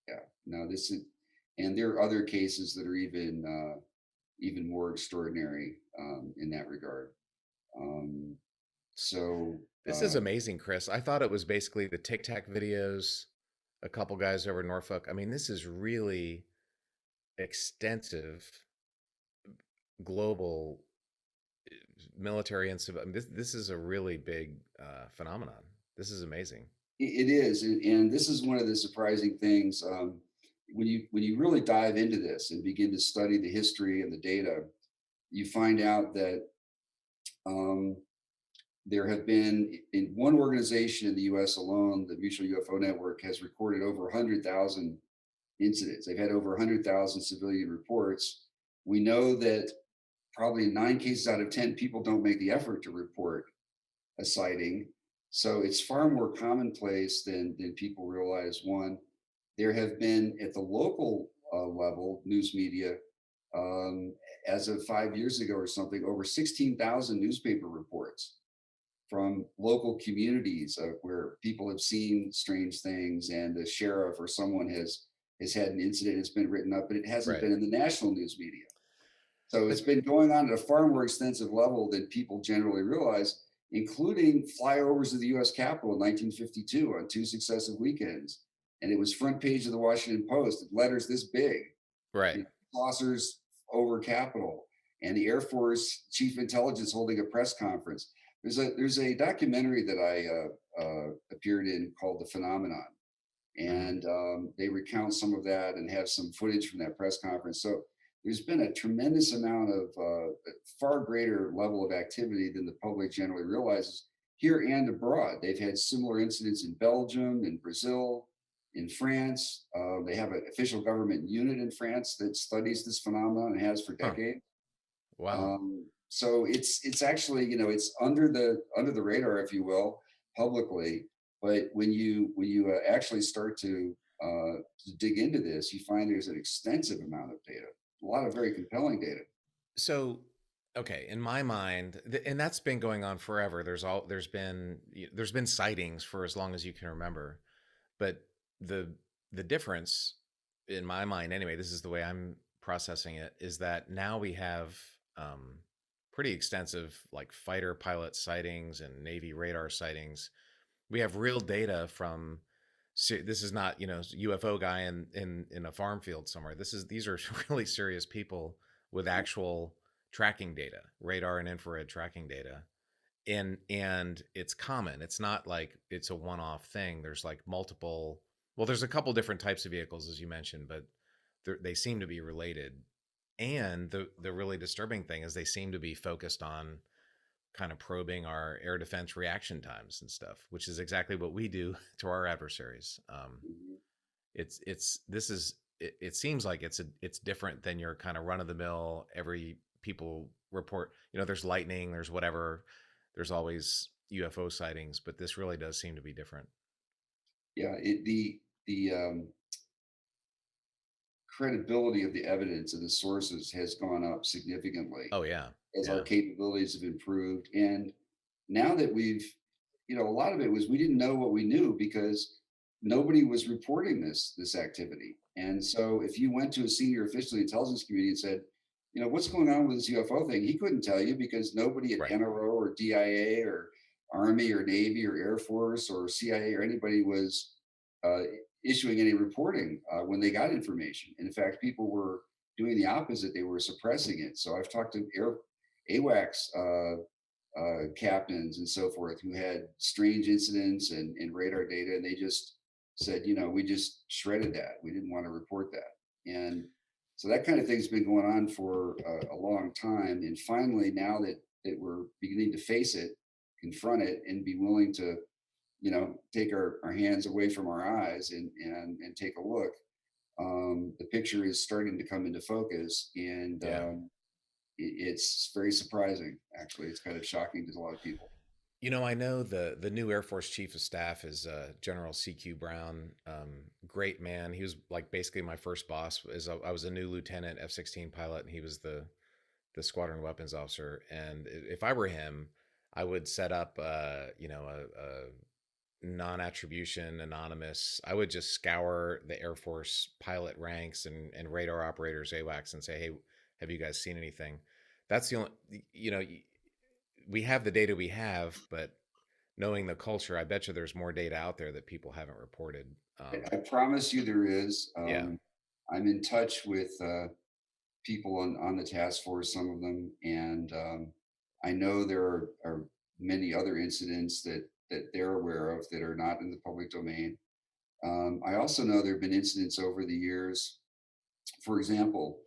Yeah. No, this is, and there are other cases that are even more extraordinary in that regard. Um, so This is amazing, Chris. I thought it was basically the Tic Tac videos, a couple guys over in Norfolk. I mean, this is really extensive global military and civil. I mean, this is a really big phenomenon. This is amazing. it is, and this is one of the surprising things when you really dive into this and begin to study the history and the data. You find out that um, there have been in one organization in the US alone, the Mutual UFO Network has recorded over 100,000 incidents. They've had over 100,000 civilian reports. We know that probably in 9 cases out of 10, people don't make the effort to report a sighting. So it's far more commonplace than people realize. One, there have been at the local level, news media, um, as of 5 years ago or something, over 16,000 newspaper reports from local communities where people have seen strange things, and the sheriff or someone has had an incident. It's been written up, but it hasn't Right. been in the national news media. So it's But been going on at a far more extensive level than people generally realize, including flyovers of the US Capitol in 1952 on 2 successive weekends. And it was front page of the Washington Post, letters this big, right. you know, saucers over Capitol, and the Air Force Chief Intelligence holding a press conference. There's a documentary that I appeared in called The Phenomenon, Hmm. and they recount some of that and have some footage from that press conference. So there's been a tremendous amount of far greater level of activity than the public generally realizes here and abroad. They've had similar incidents in Belgium, in Brazil, in France. They have an official government unit in France that studies this phenomenon and has for Huh. decades. Wow. So it's actually, it's under the radar, if you will, publicly. But when you actually start to dig into this, you find there's an extensive amount of data, a lot of very compelling data. So, okay, in my mind, and that's been going on forever. There's been sightings for as long as you can remember, but the the difference in my mind, anyway, this is the way I'm processing it, is that now we have um, pretty extensive like fighter pilot sightings and Navy radar sightings. We have real data from. This is not UFO guy in a farm field somewhere. These are really serious people with actual tracking data, radar and infrared tracking data, and it's common. It's not like it's a one-off thing. There's like multiple. Well, there's a couple different types of vehicles as you mentioned, but they seem to be related. And the really disturbing thing is they seem to be focused on kind of probing our air defense reaction times and stuff, which is exactly what we do to our adversaries. Mhm. It's this is it seems like it's different than your kind of run of the mill. Every people report, there's lightning, there's whatever, there's always UFO sightings, but this really does seem to be different. Yeah, the credibility of the evidence and the sources has gone up significantly Oh yeah, as our yeah, capabilities have improved. And now that a lot of it was we didn't know what we knew because nobody was reporting this activity. And so if you went to a senior official in the intelligence community and said, what's going on with this UFO thing, he couldn't tell you because nobody at right, NRO or DIA or Army or Navy or Air Force or CIA or anybody was uh, issuing any reporting when they got information. And in fact, people were doing the opposite; they were suppressing it. So I've talked to AWACS captains and so forth who had strange incidents and radar data, and they just said, we just shredded that. We didn't want to report that. And so that kind of thing's been going on for a long time. And finally, now that we're beginning to face it, confront it, and be willing to, take our hands away from our eyes and take a look, the picture is starting to come into focus. And yeah. it's very surprising. Actually, it's kind of shocking to a lot of people. I know the new Air Force Chief of Staff is General CQ Brown. Great man. He was like basically my first boss. As I was a new lieutenant F-16 pilot, and he was the squadron weapons officer. And if I were him, I would set up a non-attribution anonymous. I would just scour the Air Force pilot ranks and radar operators, AWACS, and say, hey, have you guys seen anything? That's the only we have the data we have, but knowing the culture, I bet you there's more data out there that people haven't reported. I promise you there is. Yeah. I'm in touch with people on the task force, some of them, and I know there are many other incidents that they're aware of that are not in the public domain. I also know there have been incidents over the years. For example,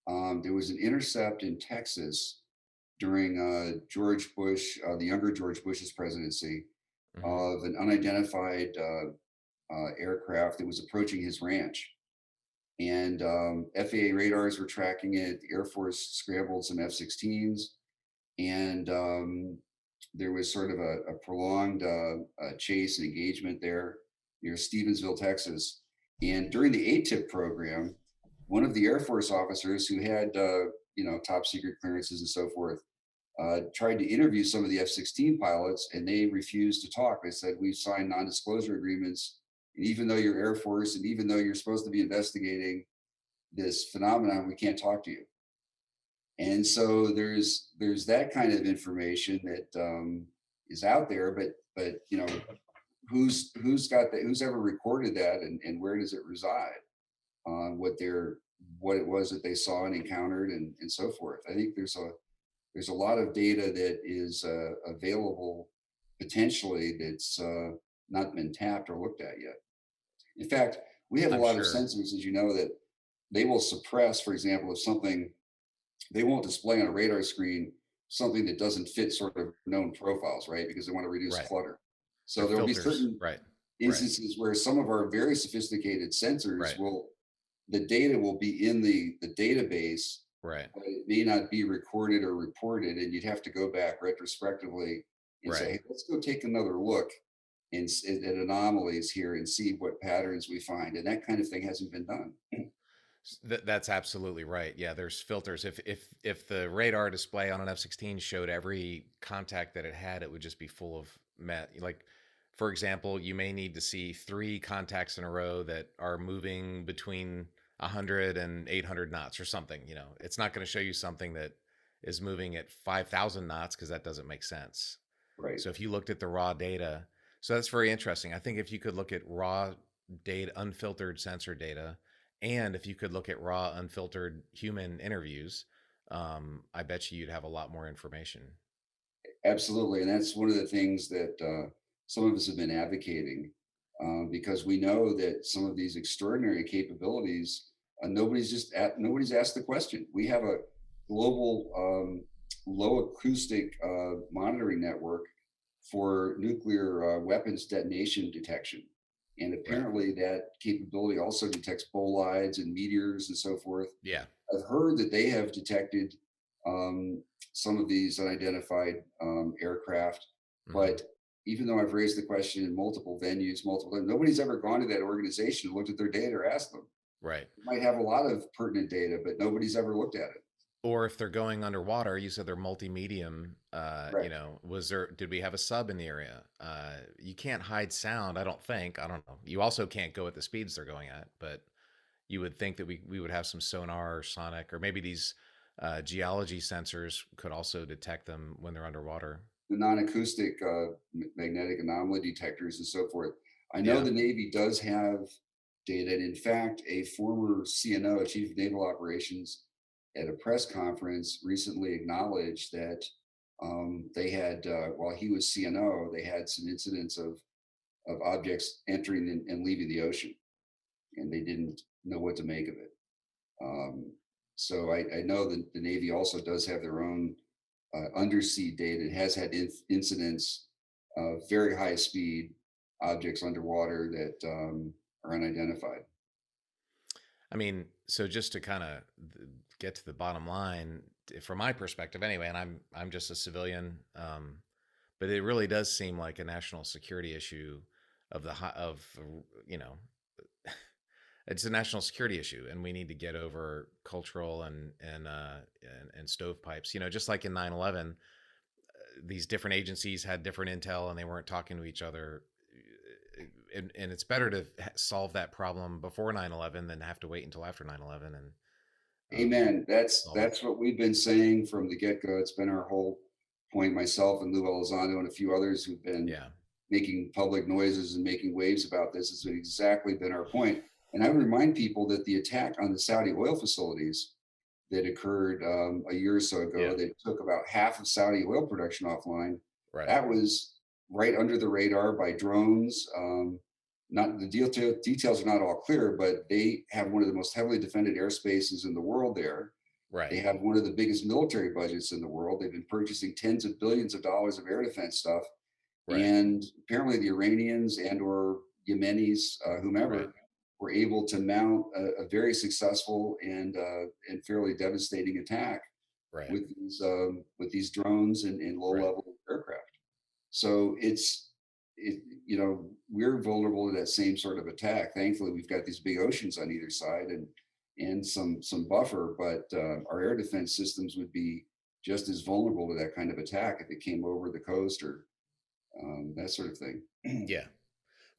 there was an intercept in Texas during George Bush, the younger George Bush's presidency, Hmm. of an unidentified aircraft that was approaching his ranch. And FAA radars were tracking it. The Air Force scrambled some F-16s, and there was sort of a prolonged chase and engagement there near Stevensville, Texas. And during the ATIP program, one of the Air Force officers who had top secret clearances and so forth tried to interview some of the F-16 pilots, and they refused to talk. They said, "We've signed non-disclosure agreements, and even though you're Air Force, and even though you're supposed to be investigating this phenomenon, we can't talk to you." And so there's that kind of information that is out there, but who's got that? Who's ever recorded that, and where does it reside? On what it was that they saw and encountered, and so forth. I think there's a lot of data that is available potentially that's not been tapped or looked at yet. In fact, we have a I'm lot of sure. sensors, as you know, that they will suppress, for example, if something, they won't display on a radar screen something that doesn't fit sort of known profiles, right? Because they want to reduce Right. clutter. They're So there will be filters. certain Right. Right. instances where some of our very sophisticated sensors Right. will, the data will be in the database, Right. but it may not be recorded or reported, and you'd have to go back retrospectively and say, Right. "Hey, let's go take another look at anomalies here and see what patterns we find." And that kind of thing hasn't been done. That's absolutely right. Yeah, there's filters. If the radar display on an F-16 showed every contact that it had, it would just be full of met. Like, for example, you may need to see three contacts in a row that are moving between 100 and 800 knots or something. It's not going to show you something that is moving at 5,000 knots because that doesn't make sense. Right. So if you looked at the raw data, so that's very interesting. I think if you could look at raw data, unfiltered sensor data, and if you could look at raw, unfiltered human interviews, I bet you'd have a lot more information. Absolutely. And that's one of the things that some of us have been advocating, because we know that some of these extraordinary capabilities, nobody's asked the question. We have a global low acoustic monitoring network for nuclear weapons detonation detection. And Right. apparently that capability also detects bolides and meteors and so forth. Yeah. I've heard that they have detected um, some of these unidentified aircraft, Hmm. but even though I've raised the question in multiple venues, nobody's ever gone to that organization and looked at their data or asked them. Right. They might have a lot of pertinent data, but nobody's ever looked at it. Or if they're going underwater, you said they're multi-medium. Right. Did we have a sub in the area? You can't hide sound, I don't think. I don't know. You also can't go at the speeds they're going at, but you would think that we would have some sonar or sonic, or maybe these geology sensors could also detect them when they're underwater. The non-acoustic magnetic anomaly detectors and so forth. I know Yeah. the Navy does have data, and in fact, a former CNO, Chief of Naval Operations, at a press conference recently acknowledged that they had, while he was CNO, they had some incidents of objects entering and leaving the ocean, and they didn't know what to make of it. Um, so I know that the Navy also does have their own undersea data. It has had incidents of very high speed objects underwater that are unidentified. I mean, so just to kind of get to the bottom line, from my perspective, anyway, and I'm just a civilian, but it really does seem like a national security issue of the of you know it's a national security issue, and we need to get over cultural and stovepipes. Just like in 9/11, these different agencies had different intel and they weren't talking to each other. And it's better to solve that problem before 9/11 than have to wait until after 9/11 and Amen. solve it. That's what we've been saying from the get go. It's been our whole point. Myself and Lou Elizondo and a few others who've been Yeah. making public noises and making waves about this has exactly been our point. And I would remind people that the attack on the Saudi oil facilities that occurred a year or so Yeah. ago that took about half of Saudi oil production offline. Right. That was right under the radar by drones. Not the details are not all clear, but they have one of the most heavily defended airspaces in the world there. They Right. have one of the biggest military budgets in the world. They've been purchasing tens of billions of dollars of air defense stuff. Right. And apparently the Iranians and or Yemenis, Right. whomever, were able to mount a very successful and fairly devastating attack Right. with these drones and low Right. level aircraft. So we're vulnerable to that same sort of attack. Thankfully, we've got these big oceans on either side and some buffer, but our air defense systems would be just as vulnerable to that kind of attack if it came over the coast or that sort of thing. Yeah.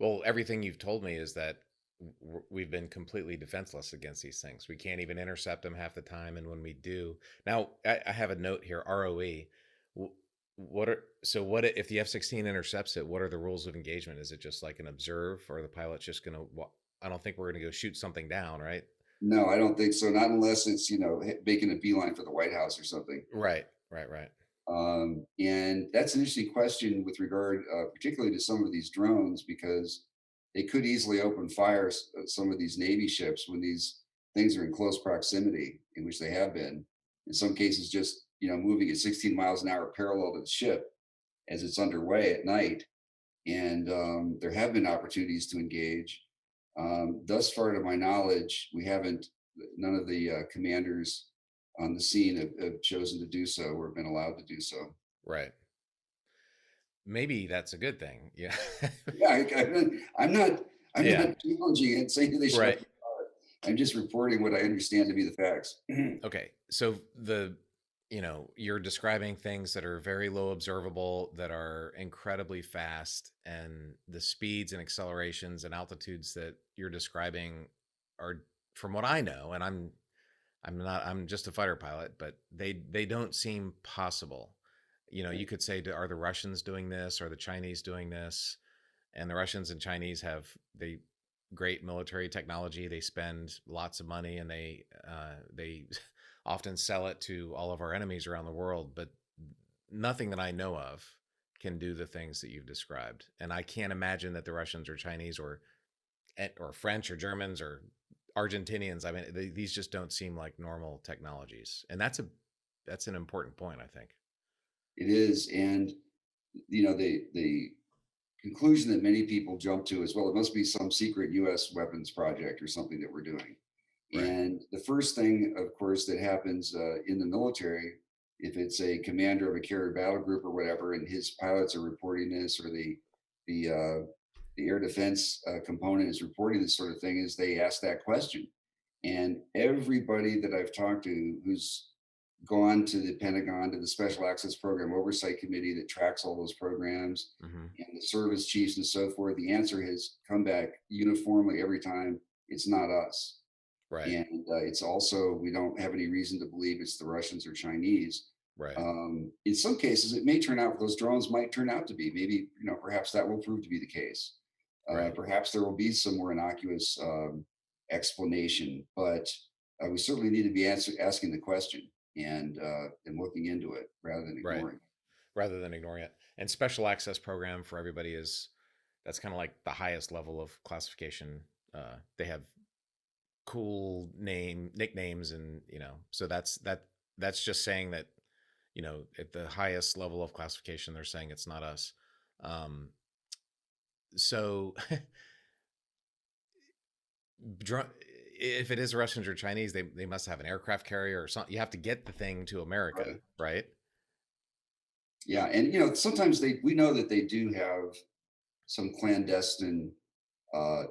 Well, everything you've told me is that we've been completely defenseless against these things. We can't even intercept them half the time, and when we do, now I have a note here. ROE. What are so? What if the F-16 intercepts it? What are the rules of engagement? Is it just like an observe, or the pilot's just gonna? I don't think we're gonna go shoot something down, right? No, I don't think so. Not unless it's making a beeline for the White House or something. Right. Right. Right. And that's an interesting question with regard, particularly to some of these drones, because they could easily open fire some of these Navy ships when these things are in close proximity, in which they have been. In some cases, just moving at 16 miles an hour parallel to the ship as it's underway at night. And there have been opportunities to engage. Thus far, to my knowledge, we haven't. None of the commanders on the scene have chosen to do so or been allowed to do so. Right. Maybe that's a good thing. Yeah. Yeah, I'm not. I'm Yeah. not challenging it, saying that they should. Right. I'm just reporting what I understand to be the facts. Okay. So you're describing things that are very low observable, that are incredibly fast, and the speeds and accelerations and altitudes that you're describing are, from what I know, and I'm just a fighter pilot, but they don't seem possible. You could say, are the Russians doing this? Are the Chinese doing this? And the Russians and Chinese have they great military technology. They spend lots of money, and they often sell it to all of our enemies around the world. But nothing that I know of can do the things that you've described. And I can't imagine that the Russians or Chinese or French or Germans or Argentinians. I mean, these just don't seem like normal technologies, and that's an important point, I think. It is, and the conclusion that many people jump to is, well, it must be some secret U.S. weapons project or something that we're doing. Right. And the first thing, of course, that happens in the military, if it's a commander of a carrier battle group or whatever, and his pilots are reporting this, or the uh, the air defense component is reporting this sort of thing, is they ask that question. And everybody that I've talked to who's gone to the Pentagon, to the Special Access Program Oversight Committee that tracks all those programs, Mm-hmm. and the service chiefs and so forth, the answer has come back uniformly every time: it's not us. Right. And it's also, we don't have any reason to believe it's the Russians or Chinese. Right. In some cases, it may turn out, those drones might turn out to be, maybe, perhaps that will prove to be the case. Right. Perhaps there will be some more innocuous explanation, but we certainly need to be asking the question and looking into it rather than Right. ignoring it. Rather than ignoring it. And special access program, for everybody, is that's kind of like the highest level of classification. They have cool nicknames, and so that's just saying that at the highest level of classification, they're saying it's not us. Um, so if it is Russians or Chinese, they must have an aircraft carrier or something. You have to get the thing to America, Right. right? Yeah. And, sometimes we know that they do have some clandestine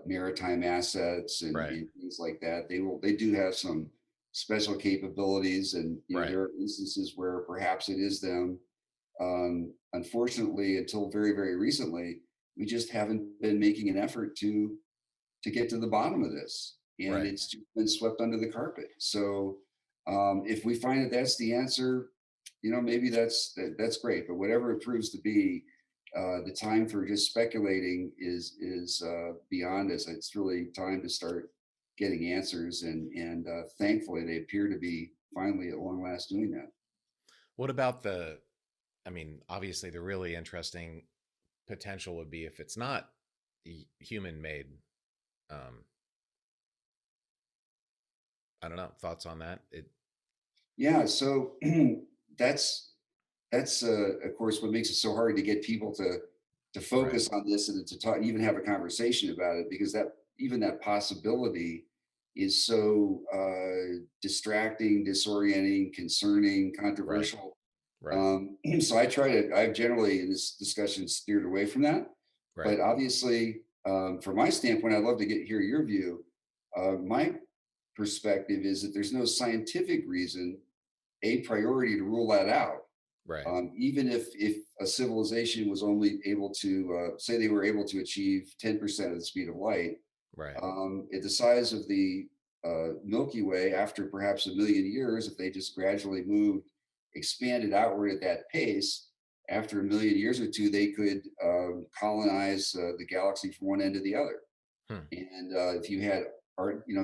maritime assets Right. and things like that. They do have some special capabilities, and Right. there are instances where perhaps it is them. Unfortunately, until very very recently, we just haven't been making an effort to get to the bottom of this, and Right. it's just been swept under the carpet. So if we find that that's the answer, maybe that's great. But whatever it proves to be, the time for just speculating is beyond us. It's really time to start getting answers, and thankfully they appear to be finally at long last doing that. What about I mean, obviously, the really interesting potential would be if it's not human made. Um, I don't know. Thoughts on that? Yeah, so that's of course what makes it so hard to get people to Right. focus on this and to talk, even have a conversation about it, because that even that possibility is so distracting, disorienting, concerning, Right. controversial. Right. So I've generally in this discussion steered away from that. Right. But obviously, from my standpoint, I'd love to hear your view. My perspective is that there's no scientific reason a priority to rule that out. Right. Even if a civilization was only able to say they were able to achieve 10% of the speed of light, Right. at the size of the Milky Way, after perhaps a million years, if they just gradually moved, expanded outward at that pace, after a million years or two, they could colonize the galaxy from one end to the other. Hmm. And if you had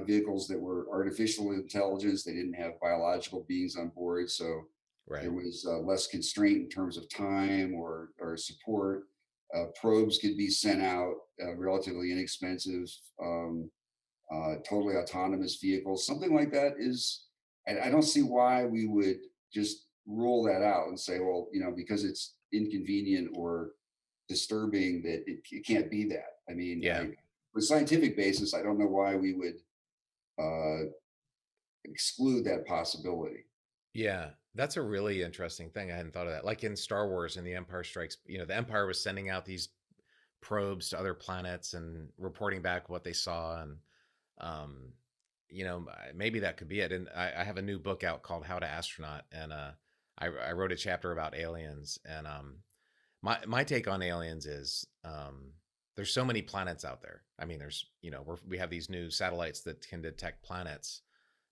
vehicles that were artificial intelligence, they didn't have biological beings on board, so there Right. was less constraint in terms of time or support. Probes could be sent out, relatively inexpensive, totally autonomous vehicles. Something like that is, I don't see why we would just rule that out and say, well, because it's inconvenient or disturbing, that it can't be that. I mean, Yeah. for scientific basis, I don't know why we would uh, exclude that possibility. Yeah. That's a really interesting thing. I hadn't thought of that. Like in Star Wars and The Empire Strikes, the Empire was sending out these probes to other planets and reporting back what they saw. And, um, maybe that could be it. And I have a new book out called How to Astronaut. And I wrote a chapter about aliens. And my take on aliens is there's so many planets out there. I mean, we have these new satellites that can detect planets.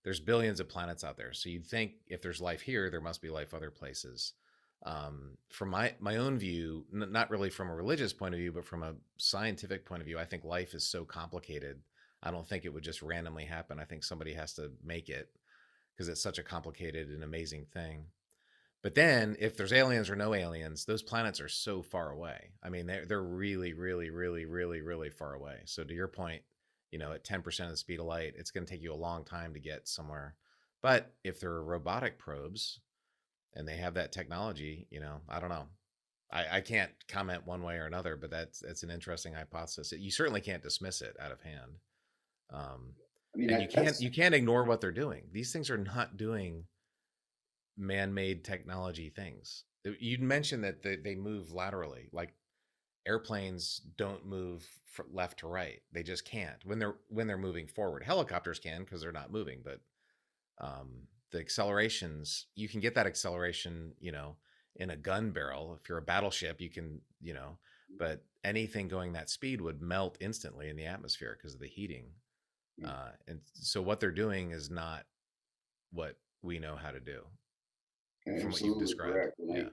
There's billions of planets out there. So you'd think if there's life here, there must be life other places. From my own view, not really from a religious point of view, but from a scientific point of view, I think life is so complicated. I don't think it would just randomly happen. I think somebody has to make it because it's such a complicated and amazing thing. But then, if there's aliens or no aliens, those planets are so far away. I mean, they're really, really, really, really, really far away. So to your point, at 10% of the speed of light, it's going to take you a long time to get somewhere. But if there are robotic probes and they have that technology, I don't know. I can't comment one way or another, but that's an interesting hypothesis. You certainly can't dismiss it out of hand. Um, I mean, and you can't that's you can't ignore what they're doing. These things are not doing man-made technology things. You mentioned that they move laterally, like airplanes don't move left to right. They just can't when they're moving forward. Helicopters can because they're not moving, but the accelerations you can get that acceleration, in a gun barrel. If you're a battleship, you can, but anything going that speed would melt instantly in the atmosphere because of the heating. And so what they're doing is not what we know how to do from what you've absolutely described. correct. And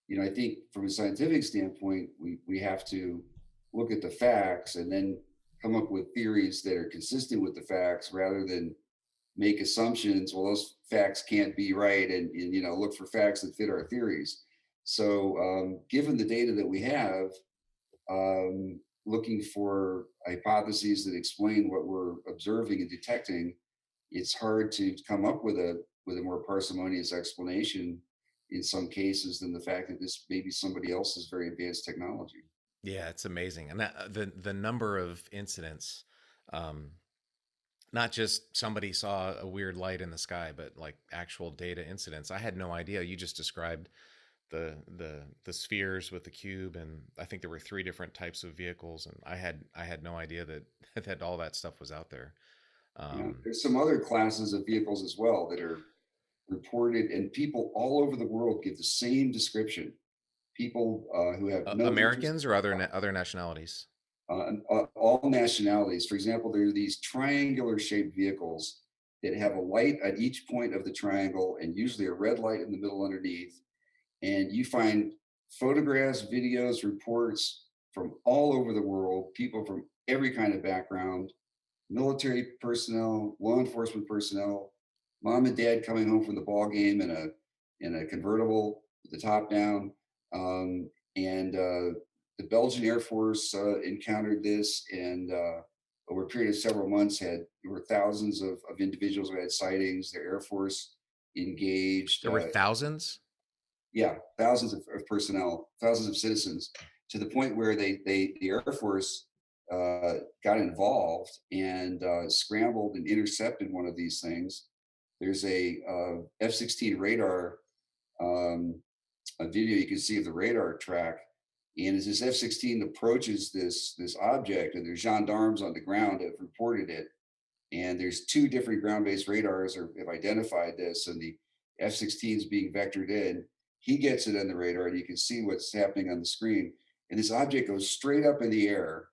Yeah. I think from a scientific standpoint, we have to look at the facts and then come up with theories that are consistent with the facts, rather than make assumptions. Well, those facts can't be right, and look for facts that fit our theories. So, given the data that we have, looking for hypotheses that explain what we're observing and detecting, it's hard to come up with a more parsimonious explanation in some cases than the fact that this may be somebody else's very advanced technology. Yeah, it's amazing. And that the number of incidents, um, not just somebody saw a weird light in the sky, but like actual data incidents. I had no idea. You just described the spheres with the cube, and I think there were three different types of vehicles, and I had no idea that that all that stuff was out there. Um, There's some other classes of vehicles as well that are reported, and people all over the world give the same description. People who have military Americans or other nationalities. all nationalities. For example, there are these triangular shaped vehicles that have a light at each point of the triangle and usually a red light in the middle underneath. And you find photographs, videos, reports from all over the world, people from every kind of background, military personnel, law enforcement personnel, mom and dad coming home from the ball game in a convertible with the top down. And The Belgian Air Force encountered this, and over a period of several months, there were thousands of individuals who had sightings. The Air Force engaged. There were thousands. Yeah, thousands of personnel, thousands of citizens, to the point where the Air Force got involved and scrambled and intercepted one of these things. There's a F-16 radar, a video you can see of the radar track, and as this F-16 approaches this object, and there's gendarmes on the ground that have reported it, and there's two different ground-based radars or have identified this, and the F-16 is being vectored in. He gets it on the radar, and you can see what's happening on the screen. And this object goes straight up in the air,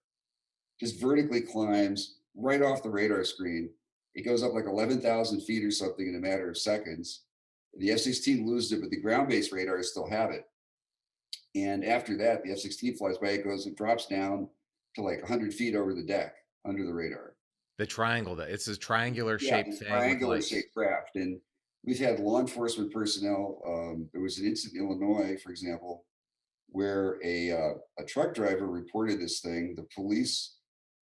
just vertically climbs right off the radar screen. It goes up like 11,000 feet or something in a matter of seconds. The F-16 loses it, but the ground-based radars still have it. And after that, the F-16 flies by. It goes, it drops down to like 100 feet over the deck under the radar. The triangle, that it's a triangular Yeah, shaped this thing with triangular lights. shaped craft. And we've had law enforcement personnel. There was an incident in Illinois, for example, where a truck driver reported this thing. The police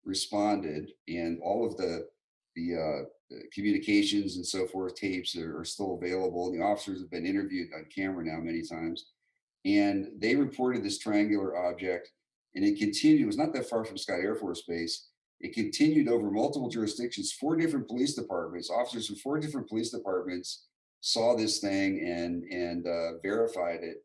responded, and all of the communications and so forth tapes are still available. The officers have been interviewed on camera now many times, and they reported this triangular object, and it continued. It was not that far from Scott Air Force Base. It continued over multiple jurisdictions. Four different police departments, officers from four different police departments saw this thing and verified it.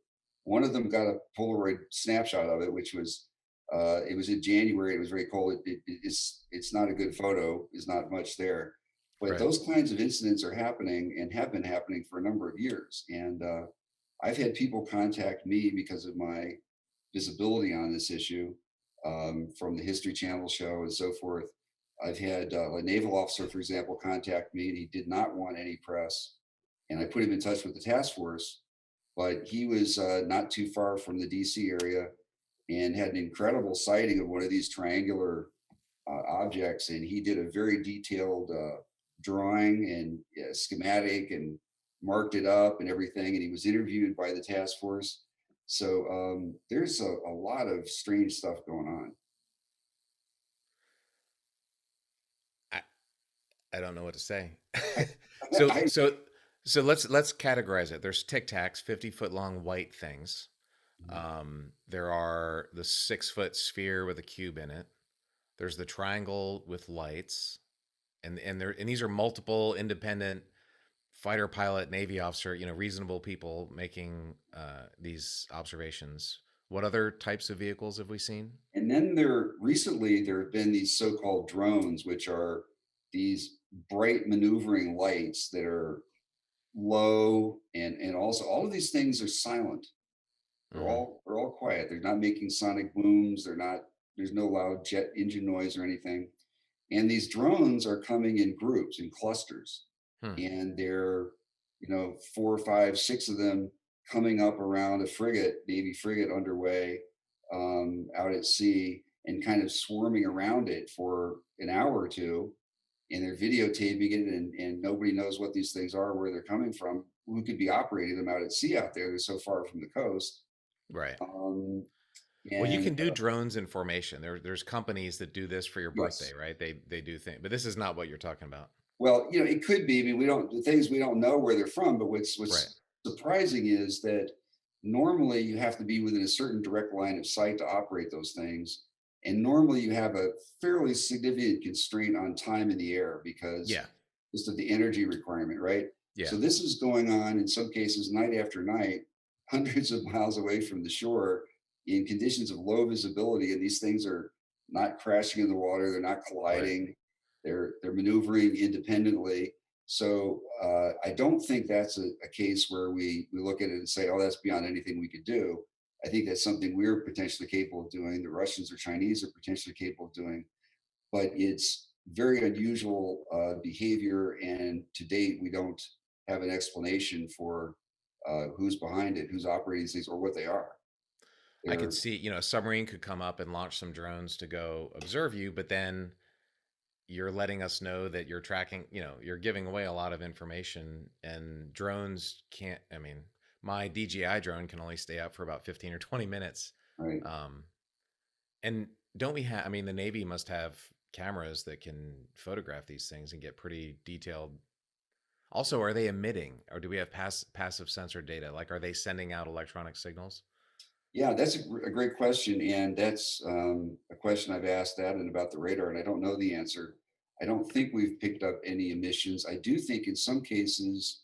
One of them got a Polaroid snapshot of it, which was it was in January. It was very cold. It's not a good photo. There's not much there, but Right. those kinds of incidents are happening and have been happening for a number of years. And I've had people contact me because of my visibility on this issue, from the History Channel show and so forth. I've had a naval officer, for example, contact me, and he did not want any press. And I put him in touch with the task force, but he was not too far from the DC area and had an incredible sighting of one of these triangular objects. And he did a very detailed drawing and schematic and marked it up and everything. And he was interviewed by the task force. So there's a lot of strange stuff going on. I, I don't know what to say. I, so I so so let's categorize it. There's Tic Tacs, 50-foot long white things. There are the 6-foot sphere with a cube in it. There's the triangle with lights, and these are multiple independent fighter pilot, Navy officer, reasonable people making these observations. What other types of vehicles have we seen? And then there have been these so-called drones, which are these bright maneuvering lights that are low, and also all of these things are silent. Hmm. They're all quiet. They're not making sonic booms. They're not. There's no loud jet engine noise or anything. And these drones are coming in groups, in clusters, Hmm. and they're, four, five, six of them coming up around a frigate, Navy frigate underway, out at sea, and kind of swarming around it for an hour or two. And they're videotaping it, and nobody knows what these things are, where they're coming from, who could be operating them out at sea out there. They're so far from the coast. Right. Um, Well, you and can do drones in formation. There's companies that do this for your birthday, Yes, right? They do things, but this is not what you're talking about. well, it could be. I mean, the things we don't know where they're from, but Right. what's surprising is that normally you have to be within a certain direct line of sight to operate those things. And normally you have a fairly significant constraint on time in the air because Yeah. just of the energy requirement, right? Yeah. So this is going on in some cases night after night, hundreds of miles away from the shore in conditions of low visibility. And these things are not crashing in the water, they're not Right. colliding, they're maneuvering independently. So I don't think that's a case where we look at it and say, oh, that's beyond anything we could do. I think that's something we're potentially capable of doing. The Russians or Chinese are potentially capable of doing, but it's very unusual behavior. And to date, we don't have an explanation for who's behind it, who's operating these things, or what they are. I could They're see, a submarine could come up and launch some drones to go observe you, but then you're letting us know that you're tracking, you're giving away a lot of information, and drones can't, I mean, my DJI drone can only stay up for about 15 or 20 minutes. right. Um, and don't we have, I mean, the Navy must have cameras that can photograph these things and get pretty detailed. Also, are they emitting, or do we have passive sensor data? Like, are they sending out electronic signals? Yeah, that's a great question, and that's a question I've asked that and about the radar, and I don't know the answer. I don't think we've picked up any emissions. I do think in some cases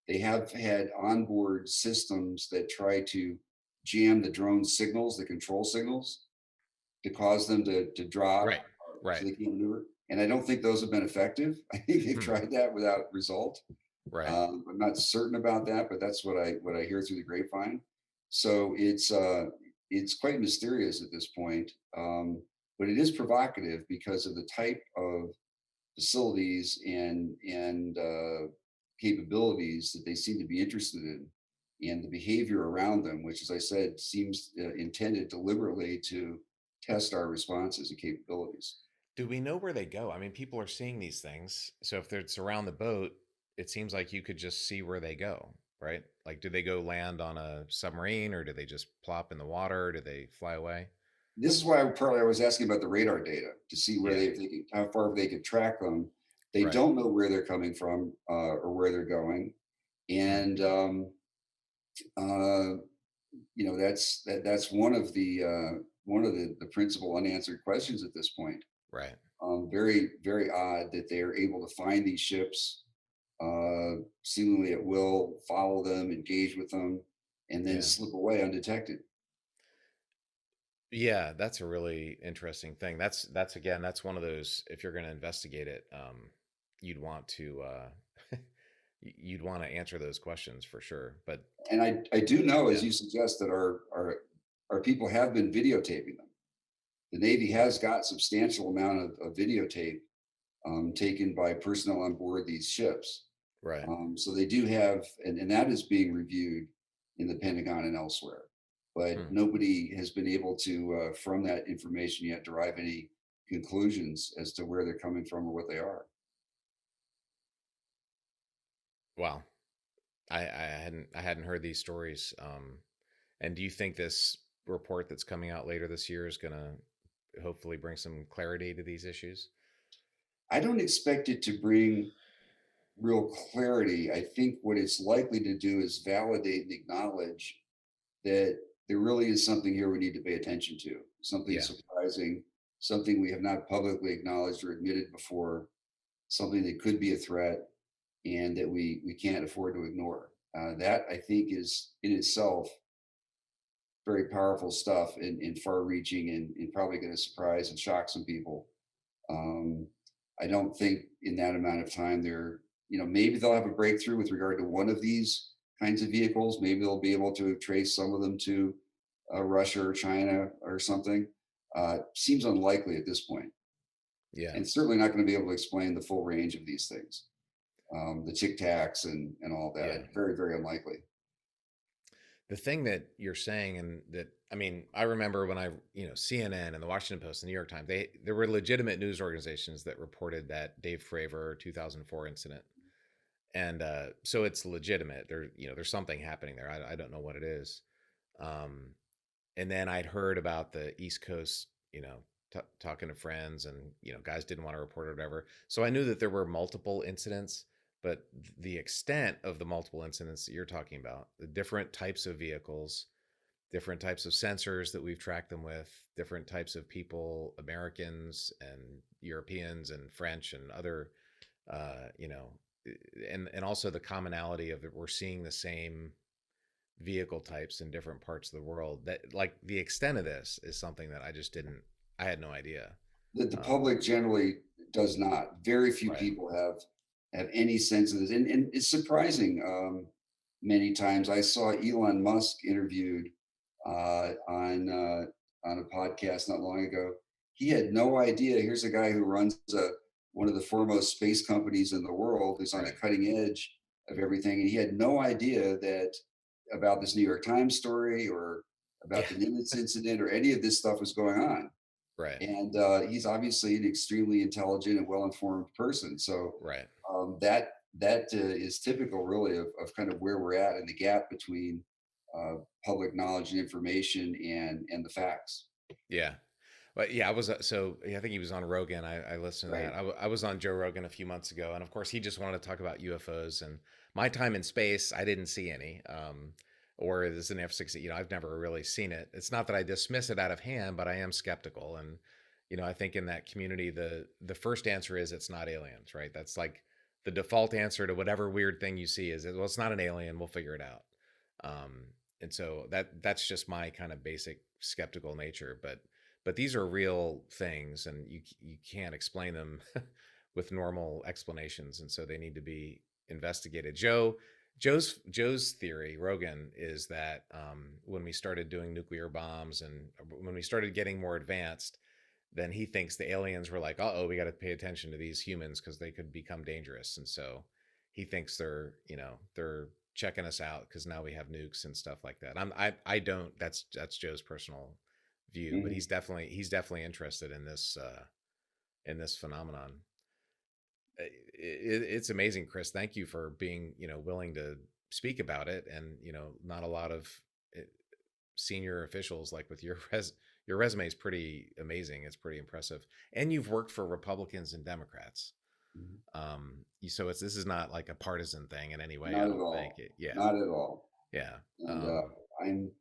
they have had onboard systems that try to jam the drone signals, the control signals, to cause them to drop Right. so Right. they can't maneuver. And I don't think those have been effective. I think they've Hmm. tried that without result. Right. I'm not certain about that, but that's what I hear through the grapevine. So it's quite mysterious at this point, but it is provocative because of the type of facilities and capabilities that they seem to be interested in, and the behavior around them, which, as I said, seems intended deliberately to test our responses and capabilities. Do we know where they go? I mean, people are seeing these things. So if it's around the boat, it seems like you could just see where they go, right? Like, do they go land on a submarine, or do they just plop in the water? Or do they fly away? This is why partly I was asking about the radar data to see where Yeah. they, if they could, how far they could track them. They Right. don't know where they're coming from or where they're going, Hmm. and uh, that's one of the principal unanswered questions at this point. Right. Very very odd that they are able to find these ships seemingly at will, follow them, engage with them, and then Yeah. slip away undetected. Yeah, that's a really interesting thing. That's again, that's one of those, if you're going to investigate it, you'd want to you'd want to answer those questions for sure. But And I do know, as yeah. you suggest, that our people have been videotaping them. The Navy has got substantial amount of videotape taken by personnel on board these ships. Right. So they do have, and that is being reviewed in the Pentagon and elsewhere. But Hmm. nobody has been able to, from that information yet, derive any conclusions as to where they're coming from or what they are. Wow. I hadn't heard these stories. And do you think this report that's coming out later this year is going to hopefully bring some clarity to these issues? I don't expect it to bring real clarity. I think what it's likely to do is validate and acknowledge that there really is something here we need to pay attention to, something Yeah. surprising, something we have not publicly acknowledged or admitted before, something that could be a threat and that we can't afford to ignore. That I think is in itself very powerful stuff and far reaching and probably going to surprise and shock some people. Um, I don't think in that amount of time maybe they'll have a breakthrough with regard to one of these kinds of vehicles. Maybe they'll be able to trace some of them to Russia or China or something. Seems unlikely at this point, Yeah. and certainly not going to be able to explain the full range of these things, the tic tacs and all Yeah. that. Very very unlikely. The thing that you're saying, and that, I mean, I remember when CNN and the Washington Post and the New York Times, there were legitimate news organizations that reported that Dave Fravor 2004 incident. And so it's legitimate. There's something happening there. I don't know what it is. Um, and then I'd heard about the East Coast, talking to friends, and guys didn't want to report or whatever. So I knew that there were multiple incidents, but the extent of the multiple incidents that you're talking about, the different types of vehicles, different types of sensors that we've tracked them with, different types of people, Americans and Europeans and French and other, uh, you know, and also the commonality of that we're seeing the same vehicle types in different parts of the world. That, like, the extent of this is something that I had no idea. The Um, public generally does not. Very few right. people have any sense of this, and it's surprising. Many times I saw Elon Musk interviewed on a podcast not long ago. He had no idea. Here's a guy who runs one of the foremost space companies in the world, who's on the Right. cutting edge of everything, and he had no idea that about this New York Times story or Yeah. about the Nimitz incident or any of this stuff was going on. Right. And he's obviously an extremely intelligent and well-informed person. So Right. that is typical, really, of kind of where we're at in the gap between uh, public knowledge and information and the facts. Yeah. But yeah, I was so yeah, I think he was on Rogan. I listened to that. Right. I was on Joe Rogan a few months ago, and of course, he just wanted to talk about UFOs and my time in space. I didn't see any, or as an F-16. I've never really seen it. It's not that I dismiss it out of hand, but I am skeptical, and I think in that community, the first answer is it's not aliens, right? That's like the default answer to whatever weird thing you see is, well, it's not an alien. We'll figure it out. Um, and so that's just my kind of basic skeptical nature, but these are real things, and you can't explain them with normal explanations, and so they need to be investigated. Joe's theory, Rogan, is that when we started doing nuclear bombs and when we started getting more advanced, then he thinks the aliens were like, oh, we got to pay attention to these humans because they could become dangerous, and so he thinks they're checking us out because now we have nukes and stuff like that. I don't. That's Joe's personal view, but Mhm. he's definitely interested in this phenomenon. It's amazing, Chris. Thank you for being willing to speak about it, and not a lot of uh, senior officials like with your resume is pretty amazing. It's pretty impressive, and you've worked for Republicans and Democrats. Mhm. So this is not like a partisan thing in any way. I Not at don't think all. it. Yeah, Not at all. yeah, And I'm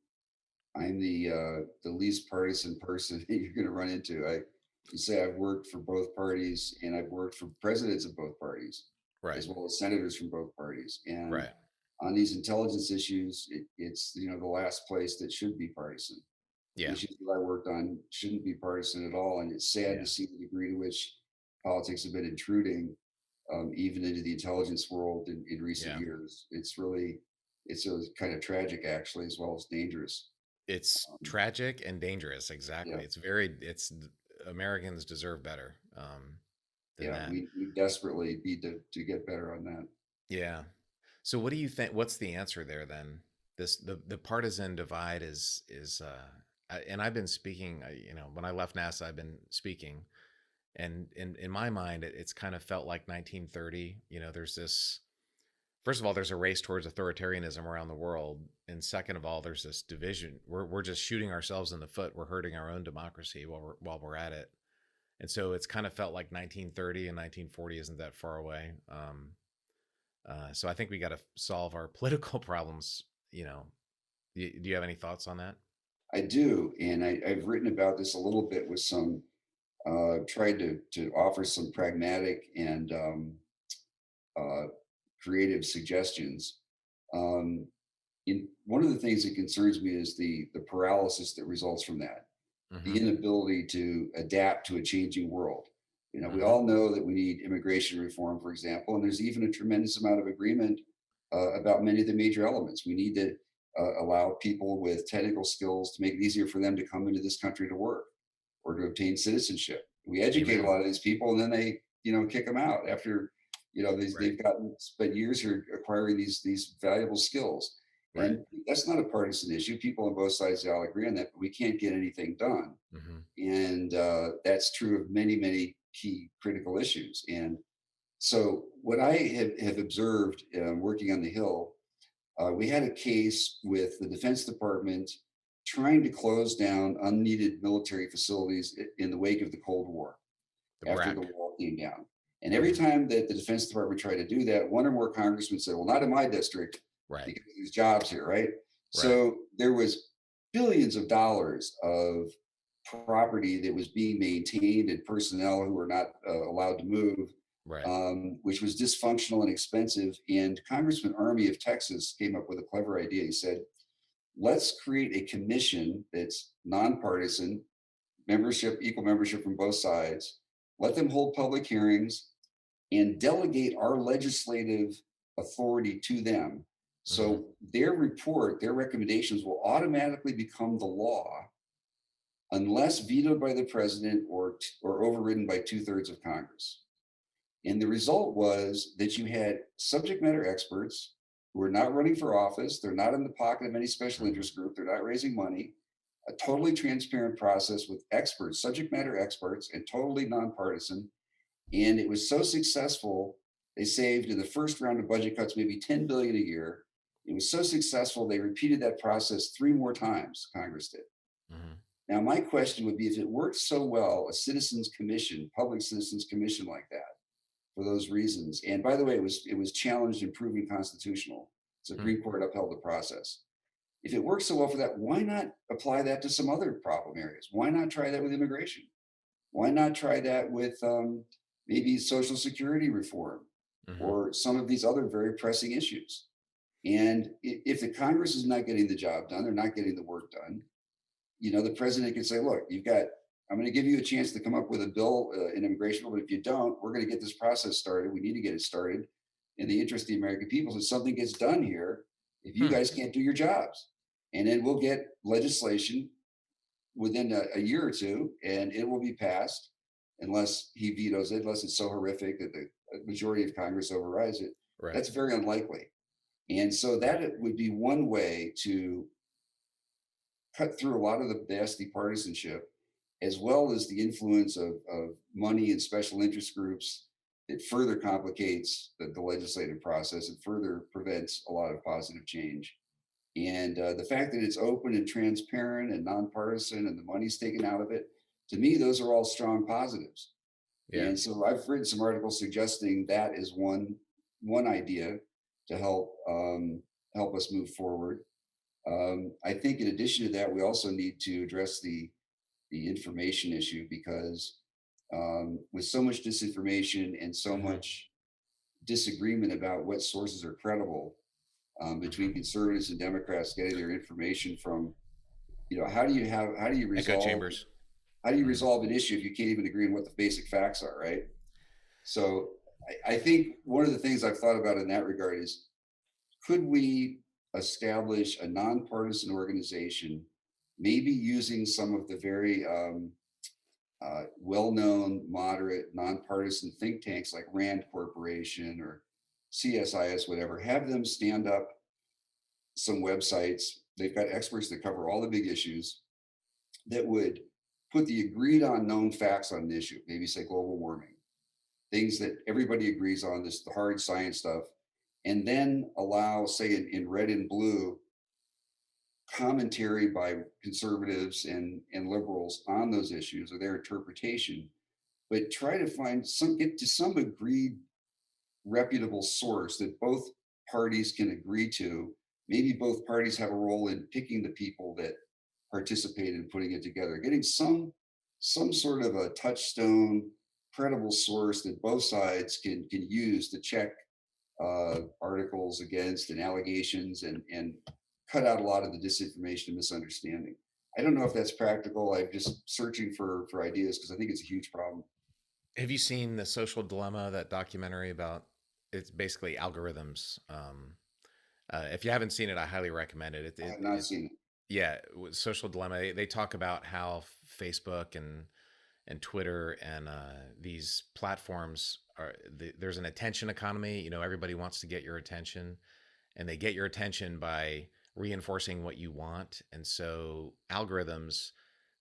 I'm the least partisan person that you're going to run into. You say I've worked for both parties, and I've worked for presidents of both parties, right, as well as senators from both parties. And right, on these intelligence issues, it's the last place that should be partisan. The yeah, issues that I worked on shouldn't be partisan at all, and it's sad to yeah. see the degree to which politics have been intruding even into the intelligence world in recent Yeah. years. It's a kind of tragic, actually, as well as dangerous. It's Um, tragic and dangerous. yeah, Exactly. It's Americans deserve better than yeah, that. we desperately need to get better on that. Yeah. So what do you think? What's the answer there then? The partisan divide and I've been speaking. When I left NASA, I've been speaking, and in my mind, it's kind of felt like 1930. There's this. First of all, there's a race towards authoritarianism around the world, and second of all, there's this division. We're just shooting ourselves in the foot. We're hurting our own democracy while we're at it. And so it's kind of felt like 1930 and 1940 isn't that far away. So I think we got to solve our political problems. You know, do you have any thoughts on that? I do, and I've written about this a little bit with some tried to offer some pragmatic and uh, creative suggestions. Um, one of the things that concerns me is the paralysis that results from that, the Mm-hmm. inability to adapt to a changing world. We Mm-hmm. all know that we need immigration reform, for example, and there's even a tremendous amount of agreement about many of the major elements. We need to allow people with technical skills to make it easier for them to come into this country to work or to obtain citizenship. We educate a Amen. lot of these people, and then they, kick them out after, Right. they've gotten spent years here acquiring these valuable skills. Right. And that's not a partisan issue. People on both sides all agree on that, but we can't get anything done. Mm-hmm. And that's true of many, many key critical issues. And so, what I have observed working on the Hill, we had a case with the Defense Department trying to close down unneeded military facilities in the wake of the Cold War The after the BRAC. wall came down. And every Mm-hmm. time that the Defense Department tried to do that, one or more congressmen said, "Well, not in my district, Right. because there's jobs here," right? Right. So there was billions of dollars of property that was being maintained and personnel who were not allowed to move, Right. which was dysfunctional and expensive. And Congressman Army of Texas came up with a clever idea. He said, "Let's create a commission that's nonpartisan, equal membership from both sides. Let them hold public hearings and delegate our legislative authority to them. Mm-hmm. So their report, their recommendations will automatically become the law unless vetoed by the president or overridden by 2/3 of Congress." And the result was that you had subject matter experts who are not running for office. They're not in the pocket of any special Mm-hmm. interest group. They're not raising money. A totally transparent process with experts, subject matter experts, and totally nonpartisan. And it was so successful, they saved in the first round of budget cuts maybe 10 billion a year. It was so successful, they repeated that process 3 more times, Congress did. Mm-hmm. Now, my question would be, if it worked so well, a citizens commission, public citizens commission like that, for those reasons. And by the way, it was challenged and proven constitutional. Hmm. Supreme Court upheld the process. If it works so well for that, why not apply that to some other problem areas? Why not try that with immigration? Why not try that with maybe Social Security reform Hmm. or some of these other very pressing issues? And if the Congress is not getting the job done, they're not getting the work done, the president can say, look, I'm going to give you a chance to come up with a bill, an immigration bill, but if you don't, we're going to get this process started. We need to get it started in the interest of the American people. So something gets done here if you Hmm. guys can't do your jobs. And then we'll get legislation within a year or two, and it will be passed unless he vetoes it, unless it's so horrific that the majority of Congress overrides it. Right. That's very unlikely. And so that would be one way to cut through a lot of the nasty partisanship, as well as the influence of money and special interest groups. It further complicates the legislative process. It further prevents a lot of positive change. And the fact that it's open and transparent and nonpartisan and the money's taken out of it, to me, those are all strong positives. Yeah. And so I've written some articles suggesting that is one idea to help us move forward. I think in addition to that, we also need to address the information issue, because with so much disinformation and so Hmm. much disagreement about what sources are credible, Hmm. between conservatives and Democrats getting their information from, Echo chambers. how do you Hmm. resolve an issue if you can't even agree on what the basic facts are, right? So I think one of the things I've thought about in that regard is, could we establish a nonpartisan organization, maybe using some of the very well-known, moderate, nonpartisan think tanks like Rand Corporation or CSIS, whatever, have them stand up some websites. They've got experts that cover all the big issues that would put the agreed on known facts on an issue, maybe say global warming, things that everybody agrees on, this the hard science stuff, and then allow, say, in red and blue, commentary by conservatives and liberals on those issues or their interpretation, but try to get to some agreed reputable source that both parties can agree to. Maybe both parties have a role in picking the people that participate in putting it together, getting some sort of a touchstone credible source that both sides can use to check articles against and allegations, and cut out a lot of the disinformation and misunderstanding. I don't know if that's practical. I'm just searching for ideas because I think it's a huge problem. Have you seen The Social Dilemma, that documentary about, it's basically algorithms? If you haven't seen it, I highly recommend it. I have not seen it. Yeah, with Social Dilemma, they talk about how Facebook and Twitter and these platforms there's an attention economy. Everybody wants to get your attention, and they get your attention by reinforcing what you want. And so algorithms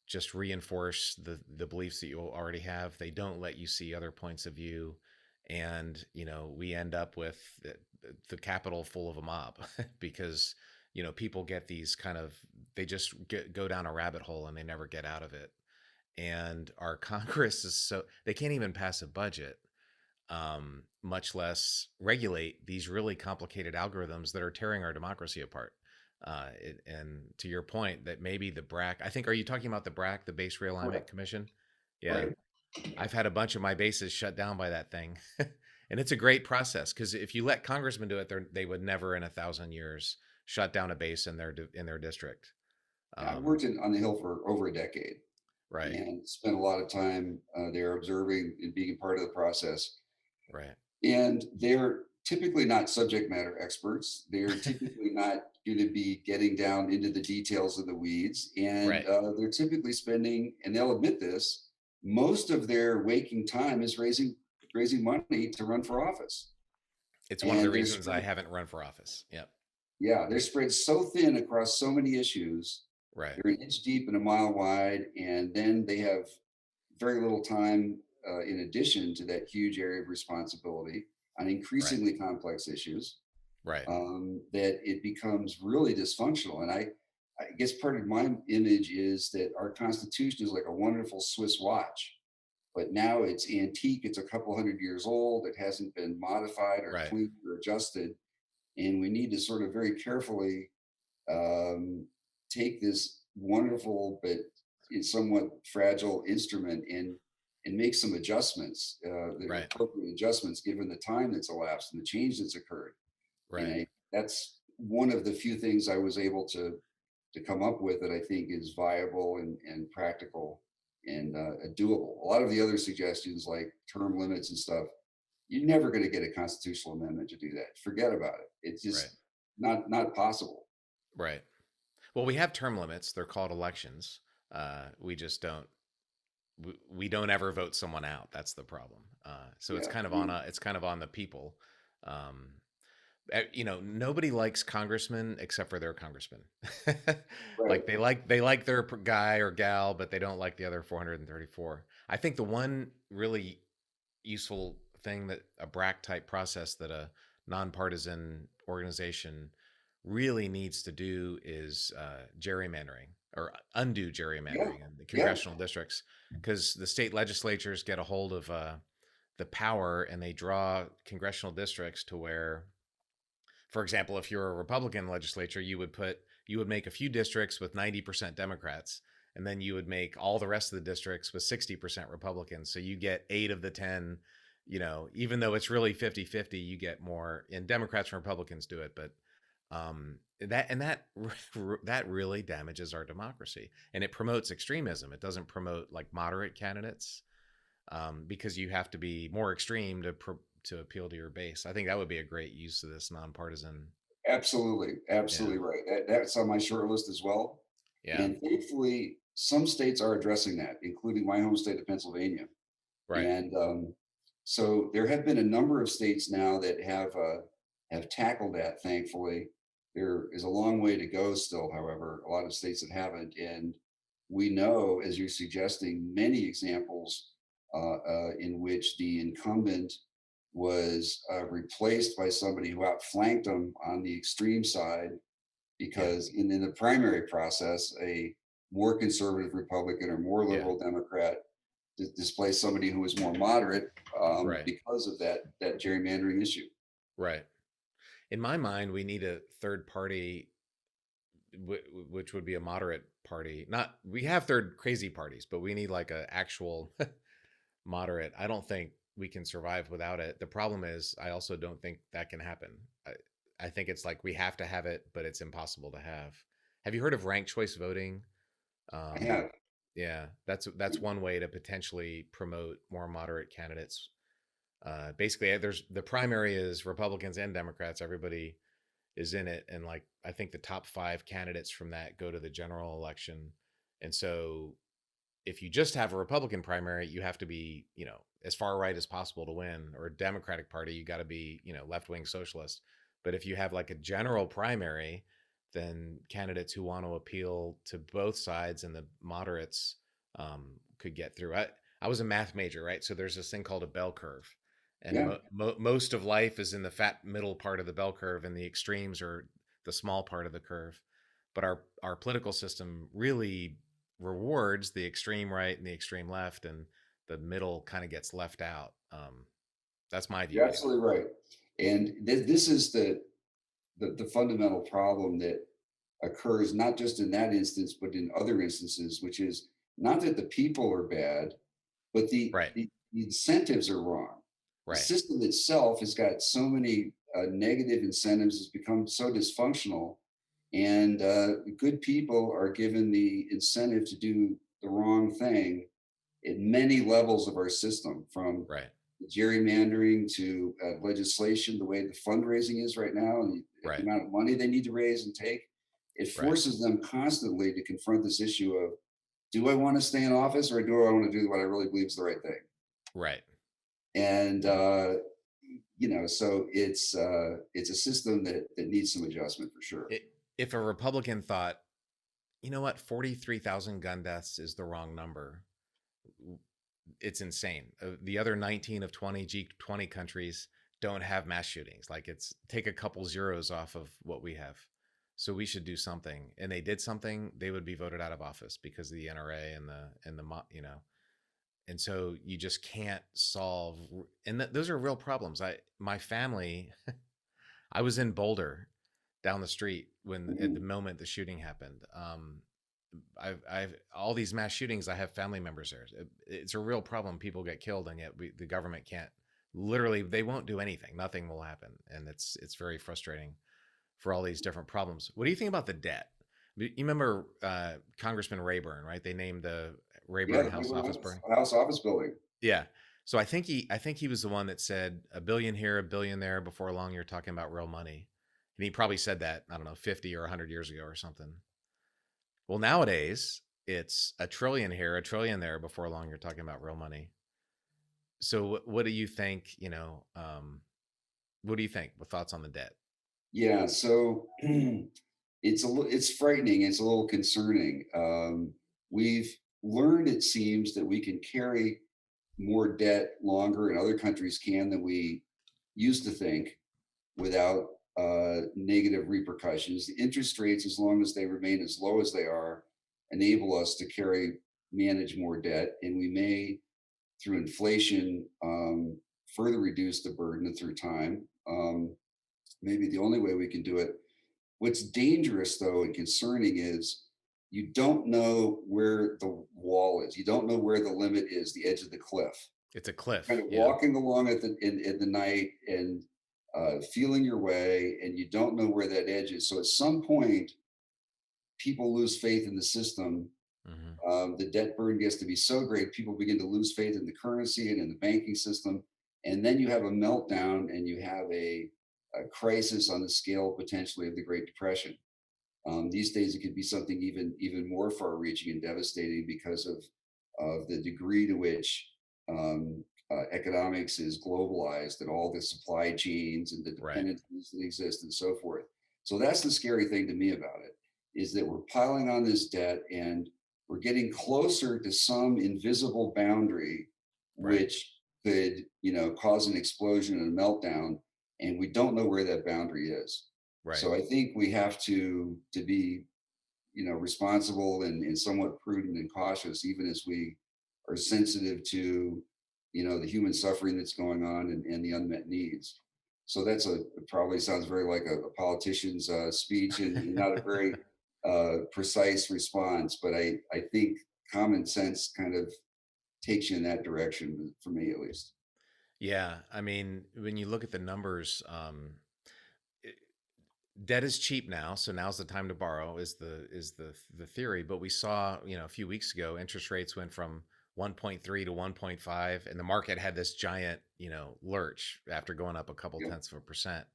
just reinforce the beliefs that you already have. They don't let you see other points of view, and we end up with the capital full of a mob because people get these kind of, they just go down a rabbit hole and they never get out of it. And our Congress is so, they can't even pass a budget, much less regulate these really complicated algorithms that are tearing our democracy apart. And to your point, that maybe the BRAC, I think, are you talking about the BRAC, the Base Realignment Correct. Commission? Yeah. Right. I've had a bunch of my bases shut down by that thing. And it's a great process, because if you let congressmen do it, they would never in 1,000 years shut down a base in their district. Yeah, I've Um, worked on the Hill for over a decade right, and spent a lot of time there observing and being a part of the process. right, And they're typically not subject matter experts. They're typically not going to be getting down into the details of the weeds. And right. they're typically spending, and they'll admit this, most of their waking time is raising money to run for office. It's one of the And they're reasons I spread, haven't run for office. Yep. yeah, they're spread so thin across so many issues. Right, They're an inch deep and a mile wide, and then they have very little time in addition to that huge area of responsibility on right, increasingly complex issues, right. that it becomes really dysfunctional. And I guess part of my image is that our Constitution is like a wonderful Swiss watch, but now it's antique. It's a couple hundred years old. It hasn't been modified or Right. tweaked or adjusted. And we need to sort of very carefully um, take this wonderful but somewhat fragile instrument and make some adjustments, the Right. appropriate adjustments given the time that's elapsed and the change that's occurred. And Right. that's one of the few things I was able to come up with that I think is viable and practical and doable. A lot of the other suggestions, like term limits and stuff, you're never going to get a constitutional amendment to do that. Forget about it. It's Right. just not possible. Right. Well, we have term limits. They're called elections. We just don't. We don't ever vote someone out. That's the problem. So it's Yeah, kind I of on mean, a. It's kind of on the people. Um, Nobody likes congressmen except for their congressman. right. Like they like their guy or gal, but they don't like the other 434. I think the one really useful thing that a BRAC type process that a nonpartisan organization really needs to do is gerrymandering or undo Yeah, gerrymandering in the yeah, congressional districts, because the state legislatures get a hold of the power and they draw congressional districts to where, for example, if you're a Republican legislature, you would make a few districts with 90% Democrats, and then you would make all the rest of the districts with 60% Republicans. So you get 8 of the 10, even though it's really 50-50, you get more, and Democrats and Republicans do it, but that that really damages our democracy, and it promotes extremism. It doesn't promote like moderate candidates, because you have to be more extreme to appeal to your base. I think that would be a great use of this nonpartisan. absolutely, Yeah, absolutely right. That's on my short list as well. yeah, And thankfully, some states are addressing that, including my home state of Pennsylvania. right, And so there have been a number of states now that have tackled that. Thankfully, there is a long way to go still. However, a lot of states that haven't, and we know, as you're suggesting, many examples in which the incumbent was replaced by somebody who outflanked them on the extreme side yeah, because in the primary process, a more conservative Republican or more yeah, liberal Democrat displaced somebody who was more moderate right, because of that gerrymandering issue. right. In my mind, we need a third party, which would be a moderate party. Not we have third crazy parties, but we need like a actual moderate. I don't think we can survive without it. The problem is, I also don't think that can happen. I think it's like we have to have it, but it's impossible to have. Have you heard of ranked choice voting? I Um, have. yeah, that's one way to potentially promote more moderate candidates. Basically, there's the primary is Republicans and Democrats. Everybody is in it, and like I think the top 5 candidates from that go to the general election. And so if you just have a Republican primary, you have to be, as far right as possible to win, or a Democratic Party, you got to be, left wing socialist. But if you have like a general primary, then candidates who want to appeal to both sides and the moderates could get through. I was a math major, right? So there's this thing called a bell curve. And Yeah. most of life is in the fat middle part of the bell curve, and the extremes are the small part of the curve. But our political system really rewards the extreme right and the extreme left, and the middle kind of gets left out. That's my view, You're anyway. absolutely right. And this is the fundamental problem that occurs not just in that instance, but in other instances, which is not that the people are bad, but Right, the incentives are wrong. The right, system itself has got so many negative incentives, it's become so dysfunctional, and good people are given the incentive to do the wrong thing at many levels of our system, from right, gerrymandering to legislation, the way the fundraising is right now, and the right, amount of money they need to raise and take. It right, forces them constantly to confront this issue of, do I want to stay in office or do I want to do what I really believe is the right thing? right. And so it's a system that needs some adjustment for sure. If a Republican thought, you know what, 43,000 gun deaths is the wrong number, it's insane. The other 19 of 20 G20 countries don't have mass shootings. Like, it's take a couple zeros off of what we have. so we should do something. And they did something, they would be voted out of office because of the NRA and the you know. And so you just can't solve, and those are real problems. My family, I was in Boulder down the street when at the Mhm. moment the shooting happened. I've all these mass shootings. I have family members there. It's a real problem. People get killed, and yet the government can't. Literally, they won't do anything. Nothing will happen, and it's very frustrating for all these different problems. What do you think about the debt? You remember Congressman Rayburn, right? They named the Yeah, Rayburn the House Cleveland office House burning. House office building. Yeah. So I think he was the one that said a billion here, a billion there. Before long, you're talking about real money, and he probably said that, I don't know, 50 or 100 years ago or something. Well, nowadays it's a trillion here, a trillion there. Before long, you're talking about real money. So what do you think? What do you think? What thoughts on the debt? Yeah, so it's frightening. It's a little concerning. We've learned, it seems, that we can carry more debt longer, and other countries can, than we used to think, without negative repercussions. The interest rates, as long as they remain as low as they are, enable us to manage more debt, and we may, through inflation, further reduce the burden through time. Maybe the only way we can do it. What's dangerous, though, and concerning is you don't know where the wall is. You don't know where the limit is, the edge of the cliff. It's a Kind cliff. of Yeah. walking along in the night and feeling your way, and you don't know where that edge is. So at some point, people lose faith in the system. Hmm. The debt burden gets to be so great, people begin to lose faith in the currency and in the banking system. And then you have a meltdown, and you have a crisis on the scale potentially of the Great Depression. These days, it could be something even more far-reaching and devastating because of the degree to which economics is globalized, and all the supply chains and the Right. dependencies that exist and so forth. So that's the scary thing to me about it, is that we're piling on this debt, and we're getting closer to some invisible boundary, Right. which could, cause an explosion and a meltdown, and we don't know where that boundary is. Right. So I think we have to be, responsible and somewhat prudent and cautious, even as we are sensitive to, the human suffering that's going on, and the unmet needs. So it probably sounds very like a politician's speech, and not a very precise response, but I think common sense kind of takes you in that direction, for me at least. Yeah. I mean, when you look at the numbers, it- debt is cheap now, so now's the time to borrow is the theory. But we saw, a few weeks ago, interest rates went from 1.3 to 1.5, and the market had this giant, lurch after going up a couple Yep. tenths of a percent.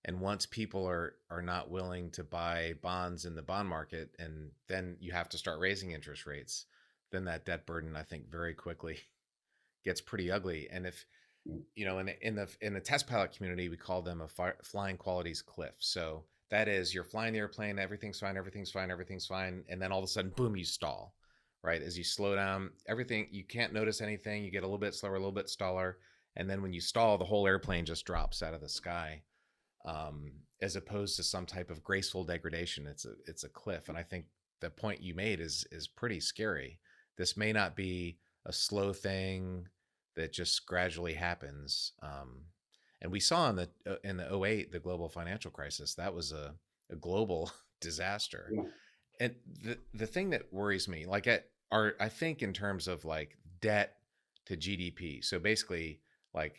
And once people are not willing to buy bonds in the bond market, and then you have to start raising interest rates, then that debt burden, I think, very quickly gets pretty ugly. And if in the test pilot community, we call them a flying qualities cliff. So that is, you're flying the airplane, everything's fine, everything's fine, everything's fine, and then all of a sudden, boom, you stall. Right as you slow down, everything, you can't notice anything. You get a little bit slower, a little bit staller, and then when you stall, the whole airplane just drops out of the sky. As opposed to some type of graceful degradation, it's a cliff. And I think the point you made is pretty scary. This may not be a slow thing that just gradually happens. And we saw in the '08, the global financial crisis, that was a global disaster. Yeah. And the thing that worries me, like I think in terms of like debt to GDP. So basically, like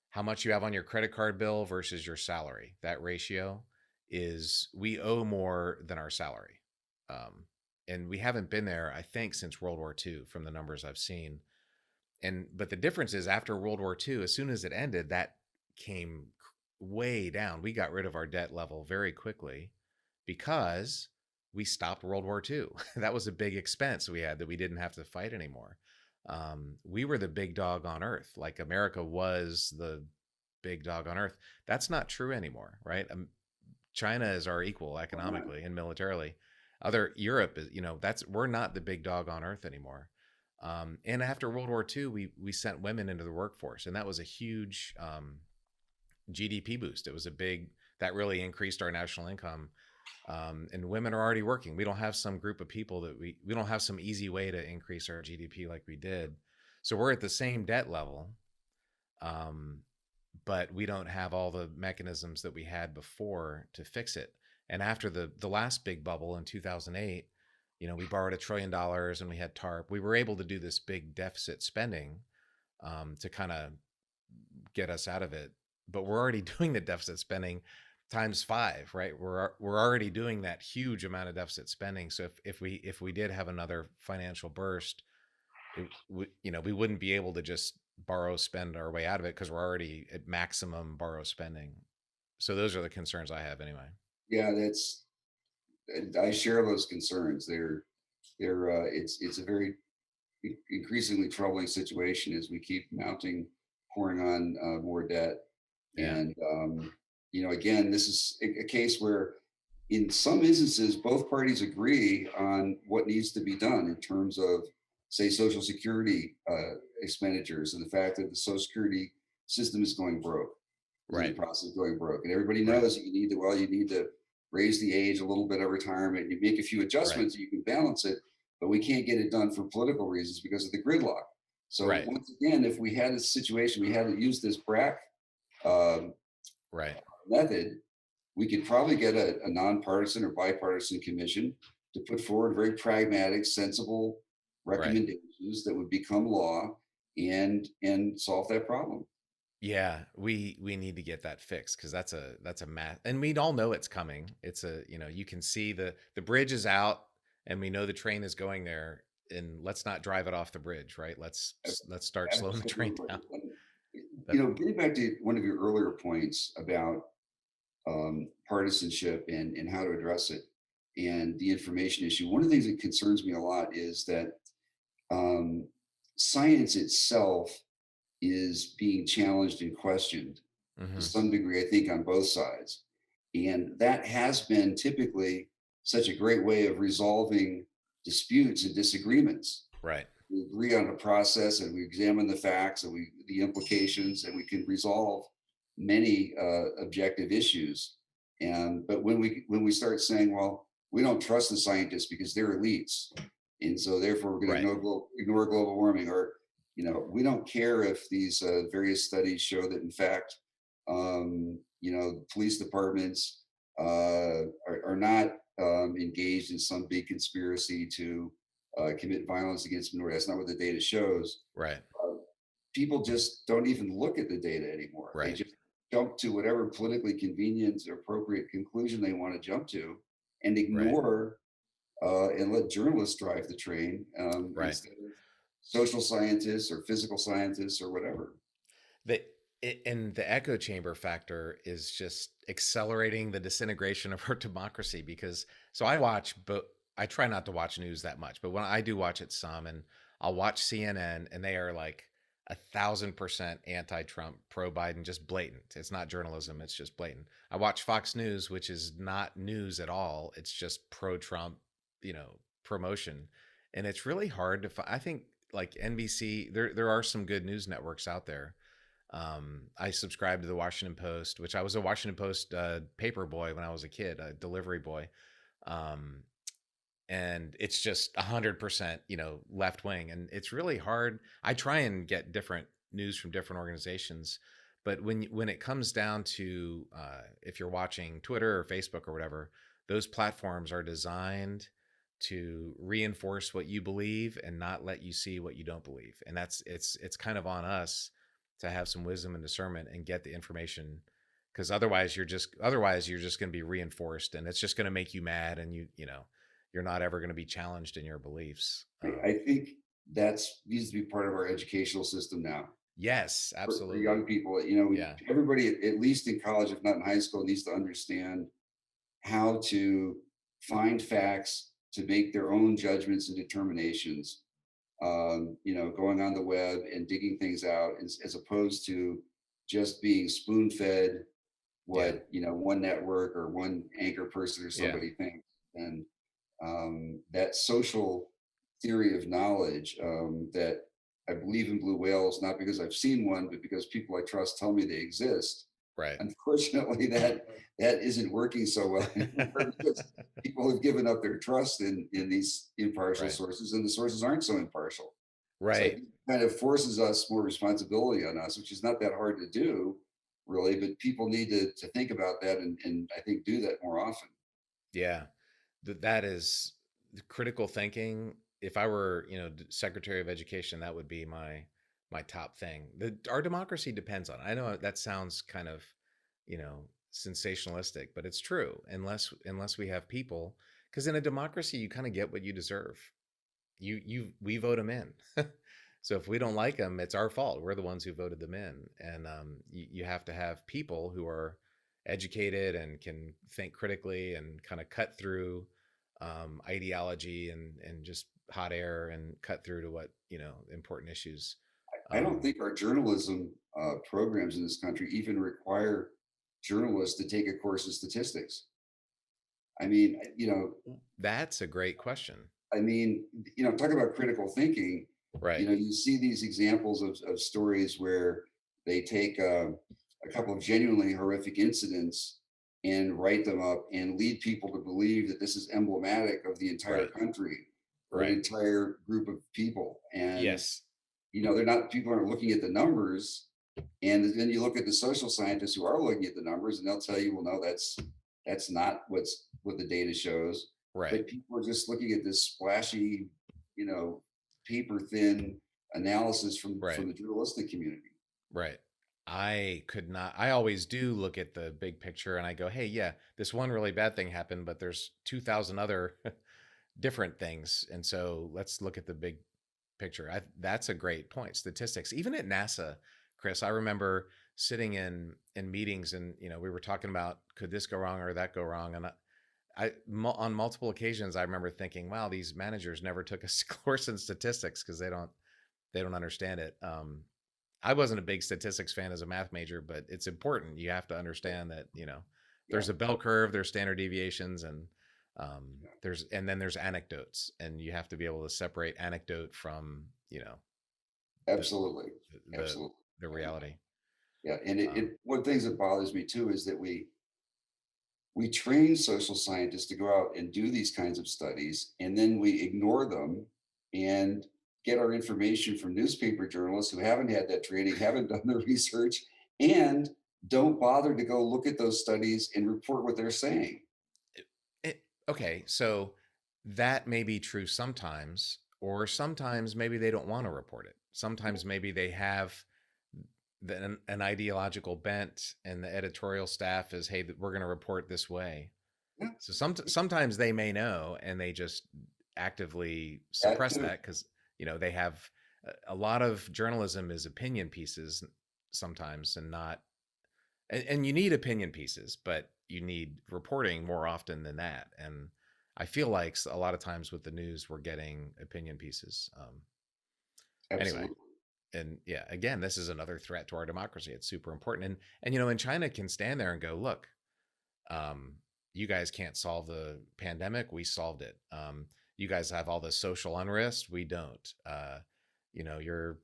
how much you have on your credit card bill versus your salary. That ratio is, we owe more than our salary. Um, and we haven't been there, I think, since World War II, from the numbers I've seen. But the difference is, after World War II, as soon as it ended, that came way down. We got rid of our debt level very quickly because we stopped World War II. That was a big expense we had that we didn't have to fight anymore. We were the big dog on earth. Like, America was the big dog on earth. That's not true anymore, right? China is our equal Why not? economically and militarily. Other Europe is, that's, we're not the big dog on earth anymore. And after World War II, we sent women into the workforce, and that was a huge GDP boost. It was a big, that really increased our national income. And women are already working. We don't have some group of people that we don't have some easy way to increase our GDP like we did. So we're at the same debt level, um, but we don't have all the mechanisms that we had before to fix it. And after the last big bubble in 2008, we borrowed $1 trillion and we had TARP. We were able to do this big deficit spending, to kind of get us out of it. But we're already doing the deficit spending times five, right? We're already doing that huge amount of deficit spending. So if we did have another financial burst, we wouldn't be able to just borrow spend our way out of it because we're already at maximum borrow spending. So those are the concerns I have anyway. Yeah, that's and I share those concerns. It's a very increasingly troubling situation as we keep pouring on more debt. Yeah. And, again, this is a case where, in some instances, both parties agree on what needs to be done in terms of, say, Social Security expenditures, and the fact that the Social Security system is going broke, is in the Right. process of going broke. And everybody Right. knows that you need to raise the age a little bit of retirement. You make a few Right. adjustments, you can balance it, but we can't get it done for political reasons because of the gridlock. So Right. once again, if we had a situation, we had to use this BRAC um, Right. method, we could probably get a nonpartisan or bipartisan commission to put forward very pragmatic, sensible Right. recommendations that would become law and solve that problem. Yeah, we need to get that fixed because that's a math, and we all know it's coming. It's a you can see the bridge is out, and we know the train is going there. And let's not drive it off the bridge, right? Let's start slowing the train Absolutely. down. And, That getting back to one of your earlier points about partisanship and how to address it and the information issue, one of the things that concerns me a lot is that um, science itself is being challenged and questioned to hmm some degree, I think, on both sides. And that has been typically such a great way of resolving disputes and disagreements. Right. We agree on a process and we examine the facts and the implications, and we can resolve many objective issues. And but when we start saying, well, we don't trust the scientists because they're elites, and so therefore we're going to Right. ignore global warming, or we don't care if these various studies show that in fact, police departments are not engaged in some big conspiracy to commit violence against minorities. That's not what the data shows. Right. Uh, People just don't even look at the data anymore. They Right. just jump to whatever politically convenient or appropriate conclusion they want to jump to, and Right. ignore and let journalists drive the train Right. instead of social scientists or physical scientists or whatever. The and the echo chamber factor is just accelerating the disintegration of our democracy because so I watch, but I try not to watch news that much, but when I do watch it some, and I'll watch CNN, and they are like 1,000% anti-Trump, pro-Biden, just blatant. It's not journalism, it's just blatant. I watch Fox News, which is not news at all, it's just pro-Trump, promotion. And it's really hard to find. I think like NBC, there are some good news networks out there. I subscribed to the Washington Post, which I was a Washington Post paper boy when I was a kid, a delivery boy. Um, and it's just 100%, left wing. And it's really hard. I try and get different news from different organizations. But when it comes down to if you're watching Twitter or Facebook or whatever, those platforms are designed to reinforce what you believe and not let you see what you don't believe. And it's kind of on us to have some wisdom and discernment and get the information, because otherwise you're just going to be reinforced, and it's just going to make you mad, and you're not ever going to be challenged in your beliefs. I think that's needs to be part of our educational system now Yes, for absolutely. young people. Yeah. Everybody, at least in college, if not in high school, needs to understand how to find facts, to make their own judgments and determinations. Going on the web and digging things out, as opposed to just being spoon fed Yeah. what one network or one anchor person or Yeah. somebody thinks. And that social theory of knowledge that I believe in blue whales, not because I've seen one, but because people I trust tell me they exist. Right. Unfortunately, that isn't working so well anymore because people have given up their trust in these impartial Right. sources, and the sources aren't so impartial. So it Right. kind of forces us more responsibility on us, which is not that hard to do, really. But people need to think about that, and I think do that more often. Yeah. That is critical thinking. If I were, Secretary of Education, that would be my top thing. Our democracy depends on it. I know that sounds kind of, sensationalistic, but it's true. Unless we have people, because in a democracy, you kind of get what you deserve. We vote them in. So if we don't like them, it's our fault. We're the ones who voted them in, and you have to have people who are educated and can think critically and kind of cut through ideology and just hot air and cut through to what important issues. I don't Um, think our journalism programs in this country even require journalists to take a course in statistics. I mean, that's a great question. I mean, talk about critical thinking. Right, You see these examples of stories where they take a couple of genuinely horrific incidents and write them up and lead people to believe that this is emblematic of the entire right, country or an right. entire group of people. And, Yes, they're not, people aren't looking at the numbers. And then you look at the social scientists who are looking at the numbers and they'll tell you, well, no, that's not what the data shows. right, But people are just looking at this splashy, you know, paper thin analysis right. from the journalistic community. Right. I could not. I always do look at the big picture and I go, hey, yeah, this one really bad thing happened, but there's 2,000 other different things. And so let's look at the big picture. That's a great point. Statistics, even at NASA, Chris, I remember sitting in meetings and we were talking about could this go wrong or that go wrong, and on multiple occasions I remember thinking, wow, these managers never took a course in statistics because they don't understand it. I wasn't a big statistics fan as a math major, but it's important. You have to understand that, Yeah, there's a bell curve, there's standard deviations, and yeah, then there's anecdotes, and you have to be able to separate anecdote from, the absolutely, the absolutely. the And reality. yeah, and Um, one of the things that bothers me too is that we train social scientists to go out and do these kinds of studies, and then we ignore them and get our information from newspaper journalists who haven't had that training, haven't done the research, and don't bother to go look at those studies and report what they're saying. okay, so that may be true sometimes, or sometimes maybe they don't want to report it. Sometimes maybe they have an ideological bent, and the editorial staff is, hey, we're going to report this way. Yeah, So sometimes they may know, and they just actively that suppress too. that because they have a lot of journalism is opinion pieces sometimes, and not and you need opinion pieces, but you need reporting more often than that. And I feel like a lot of times with the news, we're getting opinion pieces. Anyway, Absolutely. and yeah, again, this is another threat to our democracy. It's super important, and China can stand there and go, look, um, you guys can't solve the pandemic. We solved it. You guys have all this social unrest. We don't. You're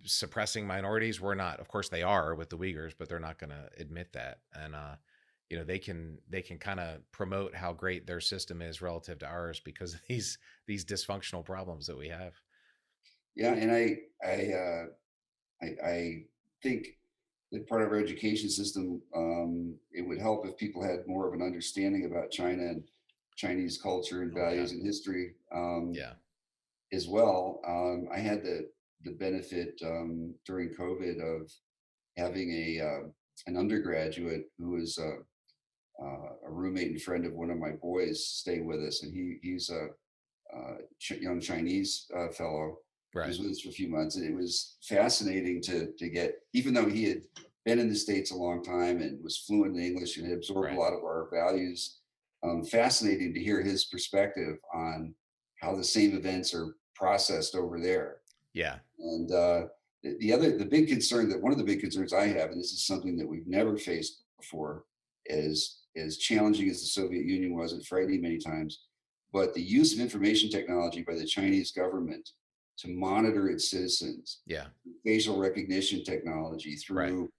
suppressing minorities. We're not. Of course, they are with the Uyghurs, but they're not going to admit that. And they can kind of promote how great their system is relative to ours because of these dysfunctional problems that we have. Yeah, and I think that part of our education system, it would help if people had more of an understanding about China and Chinese culture and Oh yeah, values and history. yeah, As well. I had the benefit during COVID of having an undergraduate who was a roommate and friend of one of my boys stay with us, and he's a, young Chinese fellow. He right, was with us for a few months, and it was fascinating to get, even though he had been in the States a long time and was fluent in English and had absorbed a right, lot of our values. Fascinating to hear his perspective on how the same events are processed over there. yeah, And the big concern, that one of the big concerns I have, and this is something that we've never faced before, is as challenging as the Soviet Union was and frightening many times, but the use of information technology by the Chinese government to monitor its citizens, yeah, facial recognition technology, right, through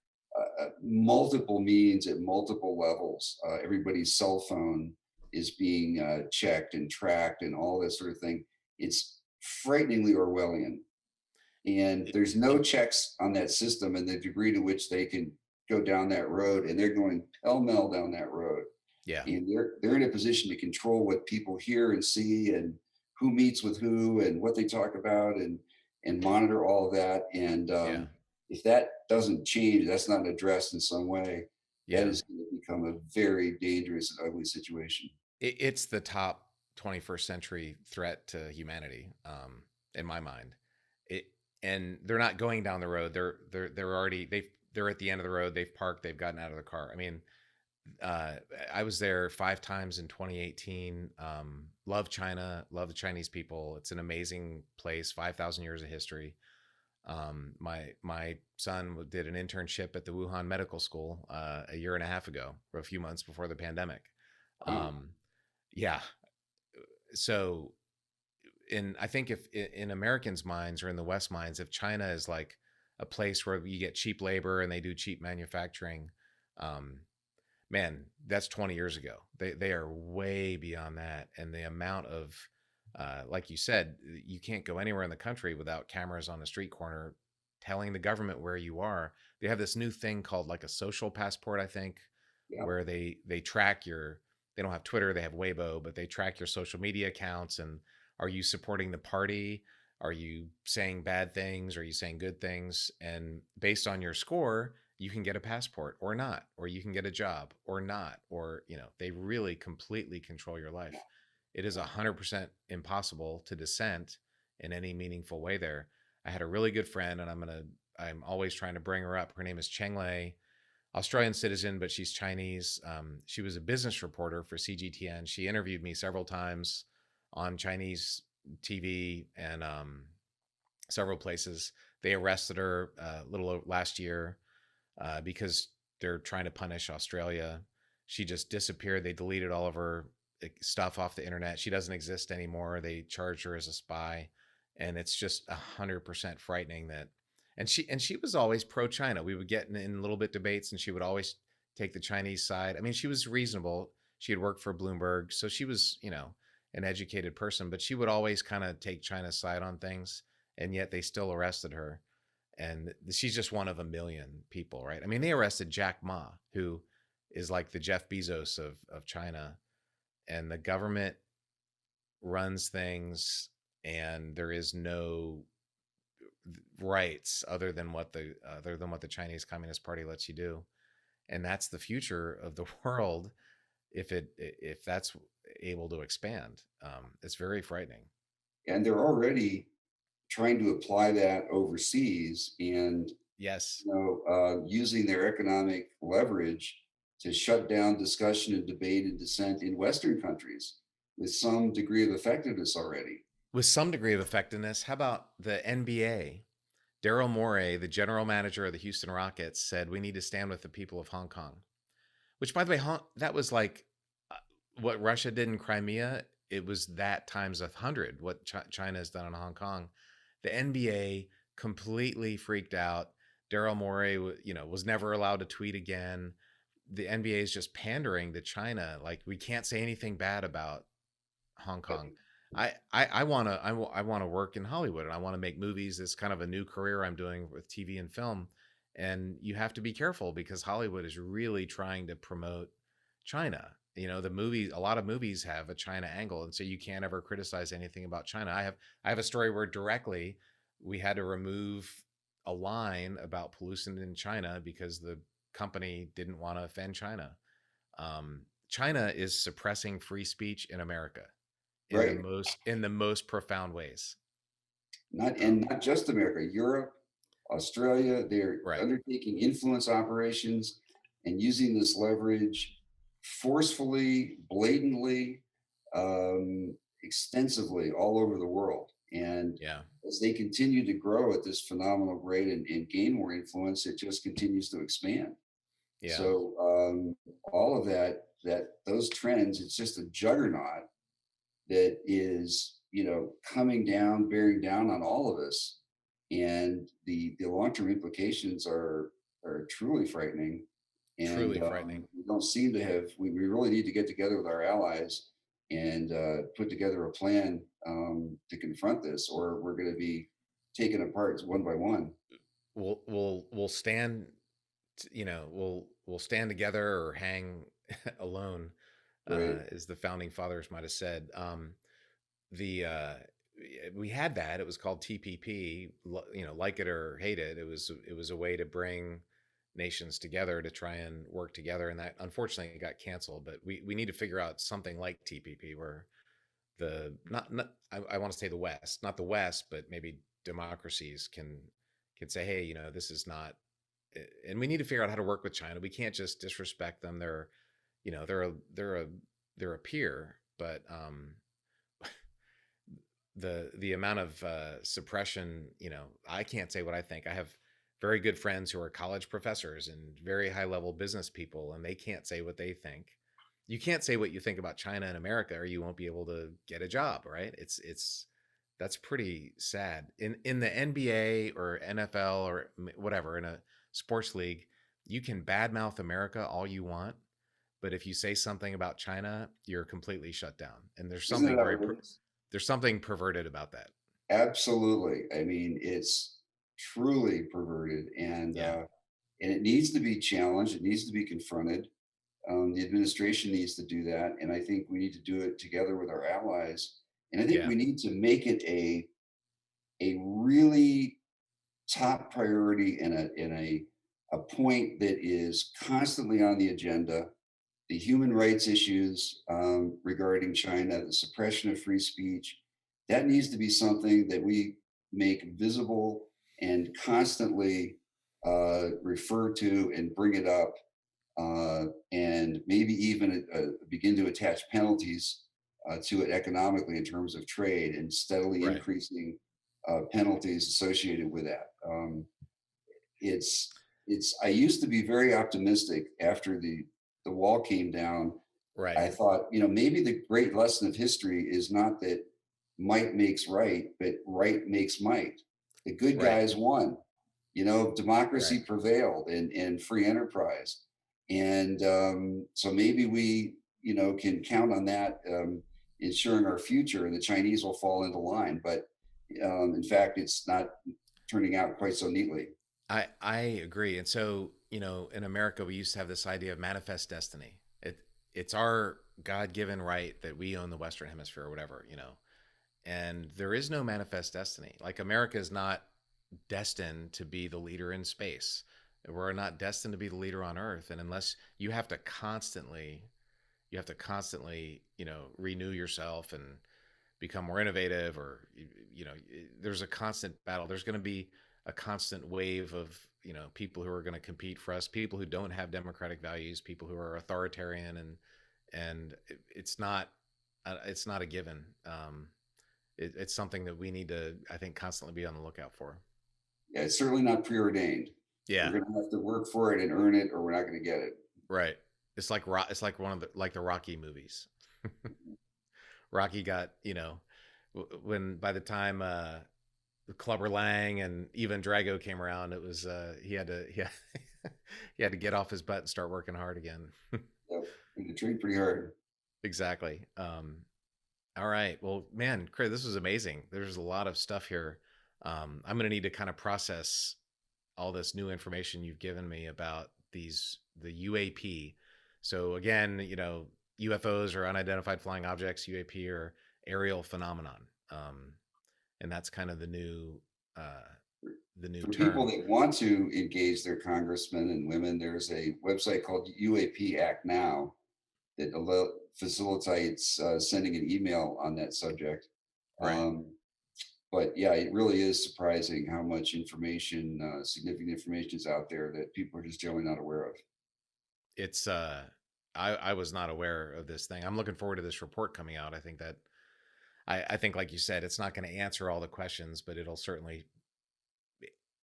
multiple means at multiple levels. Everybody's cell phone is being checked and tracked and all that sort of thing. It's frighteningly Orwellian. And It- there's no checks on that system and the degree to which they can go down that road, and they're going pell-mell down that road. yeah, And they're in a position to control what people hear and see and who meets with who and what they talk about and monitor all of that. And yeah, if that doesn't change, that's not addressed in some way, that yeah. is going to become a very dangerous and ugly situation. It's the top 21st century threat to humanity, in my mind. It and they're not going down the road. They're already they're at the end of the road. They've parked. They've gotten out of the car. I mean, uh, I was there 5 times in 2018. Love China. Love the Chinese people. It's an amazing place. 5,000 years of history. My son did an internship at the Wuhan Medical School a year and a half ago, or a few months before the pandemic. Wow. Um, yeah. So, I think if in Americans' minds or in the West minds, if China is like a place where you get cheap labor and they do cheap manufacturing, um, man, that's 20 years ago. They are way beyond that, and the amount of like you said, you can't go anywhere in the country without cameras on the street corner telling the government where you are. They have this new thing called like a social passport, I think, Yeah. where they track your, they don't have Twitter, they have Weibo, but they track your social media accounts, and are you supporting the party? Are you saying bad things? Are you saying good things? And based on your score, you can get a passport or not, or you can get a job or not, or they really completely control your life. It is 100% impossible to dissent in any meaningful way there. I had a really good friend, and I'm always trying to bring her up. Her name is Cheng Lei, Australian citizen, but she's Chinese. She was a business reporter for CGTN. She interviewed me several times on Chinese TV and several places. They arrested her a little last year because they're trying to punish Australia. She just disappeared. They deleted all of her stuff off the internet. She doesn't exist anymore. They charged her as a spy, and it's just 100% frightening that. And she was always pro China. We would get in little bit debates, and she would always take the Chinese side. I mean, she was reasonable. She had worked for Bloomberg, so she was an educated person, but she would always kind of take China's side on things, and yet they still arrested her. And she's just one of a million people, right? I mean, they arrested Jack Ma, who is like the Jeff Bezos of China, and the government runs things, and there is no rights other than what the Chinese Communist Party lets you do. And that's the future of the world if that's able to expand. It's very frightening. And they're already trying to apply that overseas and Yes. using their economic leverage to shut down discussion and debate and dissent in Western countries with some degree of effectiveness already. With some degree of effectiveness. How about the NBA? Daryl Morey, the general manager of the Houston Rockets, said we need to stand with the people of Hong Kong. Which, by the way, that was like uh, what Russia did in Crimea. It was that times 100. What China has done in Hong Kong. The NBA completely freaked out. Daryl Morey, was never allowed to tweet again. The NBA is just pandering to China. Like, we can't say anything bad about Hong Kong. I want to I want to work in Hollywood, and I want to make movies. It's kind of a new career I'm doing with TV and film, and you have to be careful because Hollywood is really trying to promote China. The movies, a lot of movies have a China angle, and so you can't ever criticize anything about China. I have a story where directly we had to remove a line about pollution in China because the company didn't want to offend China. China is suppressing free speech in America in the Right. most profound ways. Not Um, and not just America, Europe, Australia, they're right. undertaking influence operations and using this leverage forcefully, blatantly, extensively all over the world. And Yeah. as they continue to grow at this phenomenal rate and gain more influence, it just continues to expand. Yeah. So all of those trends, it's just a juggernaut that is, coming down, bearing down on all of us. And the long-term implications are are truly frightening. And Truly frightening. we don't seem to have, we really need to get together with our allies and put together a plan to confront this, or we're going to be taken apart one by one. We'll stand, we'll stand together or hang alone, Right. as the founding fathers might have said. The We had that. It was called TPP. Like it or hate it, it was a way to bring nations together to try and work together, and that unfortunately got canceled. But we need to figure out something like TPP where the not I want to say the West, not the West, but maybe democracies can say, hey, this is not, and we need to figure out how to work with China. We can't just disrespect them. They're, they're a peer, but the amount of suppression, I can't say what I think. I have very good friends who are college professors and very high level business people, and they can't say what they think. You can't say what you think about China and America, or you won't be able to get a job, right? It's That's pretty sad. In the NBA or NFL or whatever, in a sports league, you can badmouth America all you want, but if you say something about China, you're completely shut down. And Isn't it outrageous? there's something perverted about that. Absolutely. I mean, it's truly perverted, Yeah. and it needs to be challenged. It needs to be confronted. The administration needs to do that, and I think we need to do it together with our allies. And I think Yeah. we need to make it a really top priority and a point that is constantly on the agenda. The human rights issues regarding China, the suppression of free speech, that needs to be something that we make visible and constantly refer to and bring it up, and maybe even begin to attach penalties to it economically in terms of trade, and steadily Right. increasing penalties associated with that. It's I used to be very optimistic after the wall came down. Right. I thought, maybe the great lesson of history is not that might makes right, but right makes might. The good Right. guys won. Right. Democracy prevailed, and free enterprise. And so maybe we, can count on that, ensuring our future, and the Chinese will fall into line. But in fact, it's not turning out quite so neatly. I agree. And so, in America, we used to have this idea of manifest destiny. It's our God-given right that we own the Western Hemisphere or whatever, And there is no manifest destiny. Like, America is not destined to be the leader in space. We're not destined to be the leader on Earth. And unless you have to constantly, renew yourself and become more innovative, or there's a constant battle. There's going to be a constant wave of people who are going to compete for us, people who don't have democratic values, people who are authoritarian, and it's not a given. It's something that we need to, I think, constantly be on the lookout for. Yeah, it's certainly not preordained. We're Yeah. going to have to work for it and earn it, or we're not going to get it. Right. It's like one of the Rocky movies. Rocky got, when by the time Clubber Lang and Ivan Drago came around, it was he had to get off his butt and start working hard again. Yep. We can train pretty hard. Exactly. All right. Well, man, Chris, this was amazing. There's a lot of stuff here. I'm going to need to kind of process all this new information you've given me about the UAP. So again, UFOs or unidentified flying objects, UAP, or aerial phenomenon, and that's kind of uh, the new For people term. that want to engage their congressmen and women, there's a website called UAP Act Now that facilitates sending an email on that subject. Right. Um, but yeah, it really is surprising how much information, significant information, is out there that people are just generally not aware of. It's I was not aware of this thing. I'm looking forward to this report coming out. I think that I think, like you said, it's not going to answer all the questions, but it'll certainly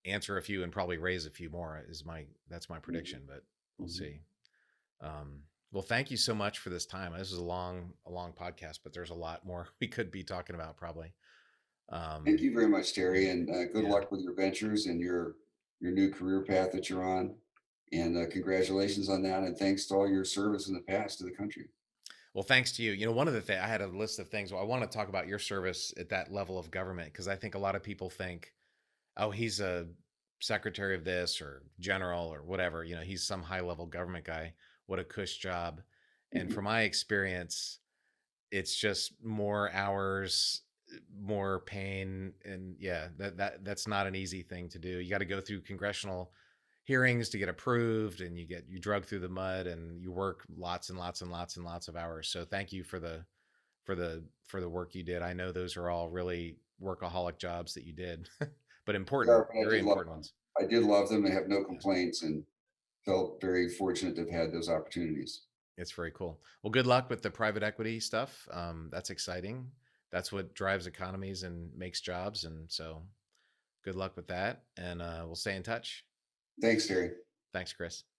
answer a few and probably raise a few more. That's my prediction, but we'll Mhm. see. Well, thank you so much for this time. This is a long podcast, but there's a lot more we could be talking about probably. Thank Um, you very much, Terry, and good yeah, luck with your ventures and your new career path that you're on. And congratulations on that. And thanks to all your service in the past to the country. Well, thanks to you. You know, one of the things I had a list of things. Well, I want to talk about your service at that level of government because I think a lot of people think, oh, he's a secretary of this or general or whatever. You know, he's some high level government guy. What a cush job. And from my experience, it's just more hours, more pain, and yeah, that's not an easy thing to do. You got to go through congressional hearings to get approved, and you drug through the mud, and you work lots and lots and lots and lots of hours. So thank you for the work you did. I know those are all really workaholic jobs that you did, but important, Yeah, but very important ones. I did love them and have no Yeah. complaints, and felt very fortunate to have had those opportunities. It's very cool. Well, good luck with the private equity stuff. That's exciting. That's what drives economies and makes jobs. And so good luck with that. And we'll stay in touch. Thanks, Terry. Thanks, Chris.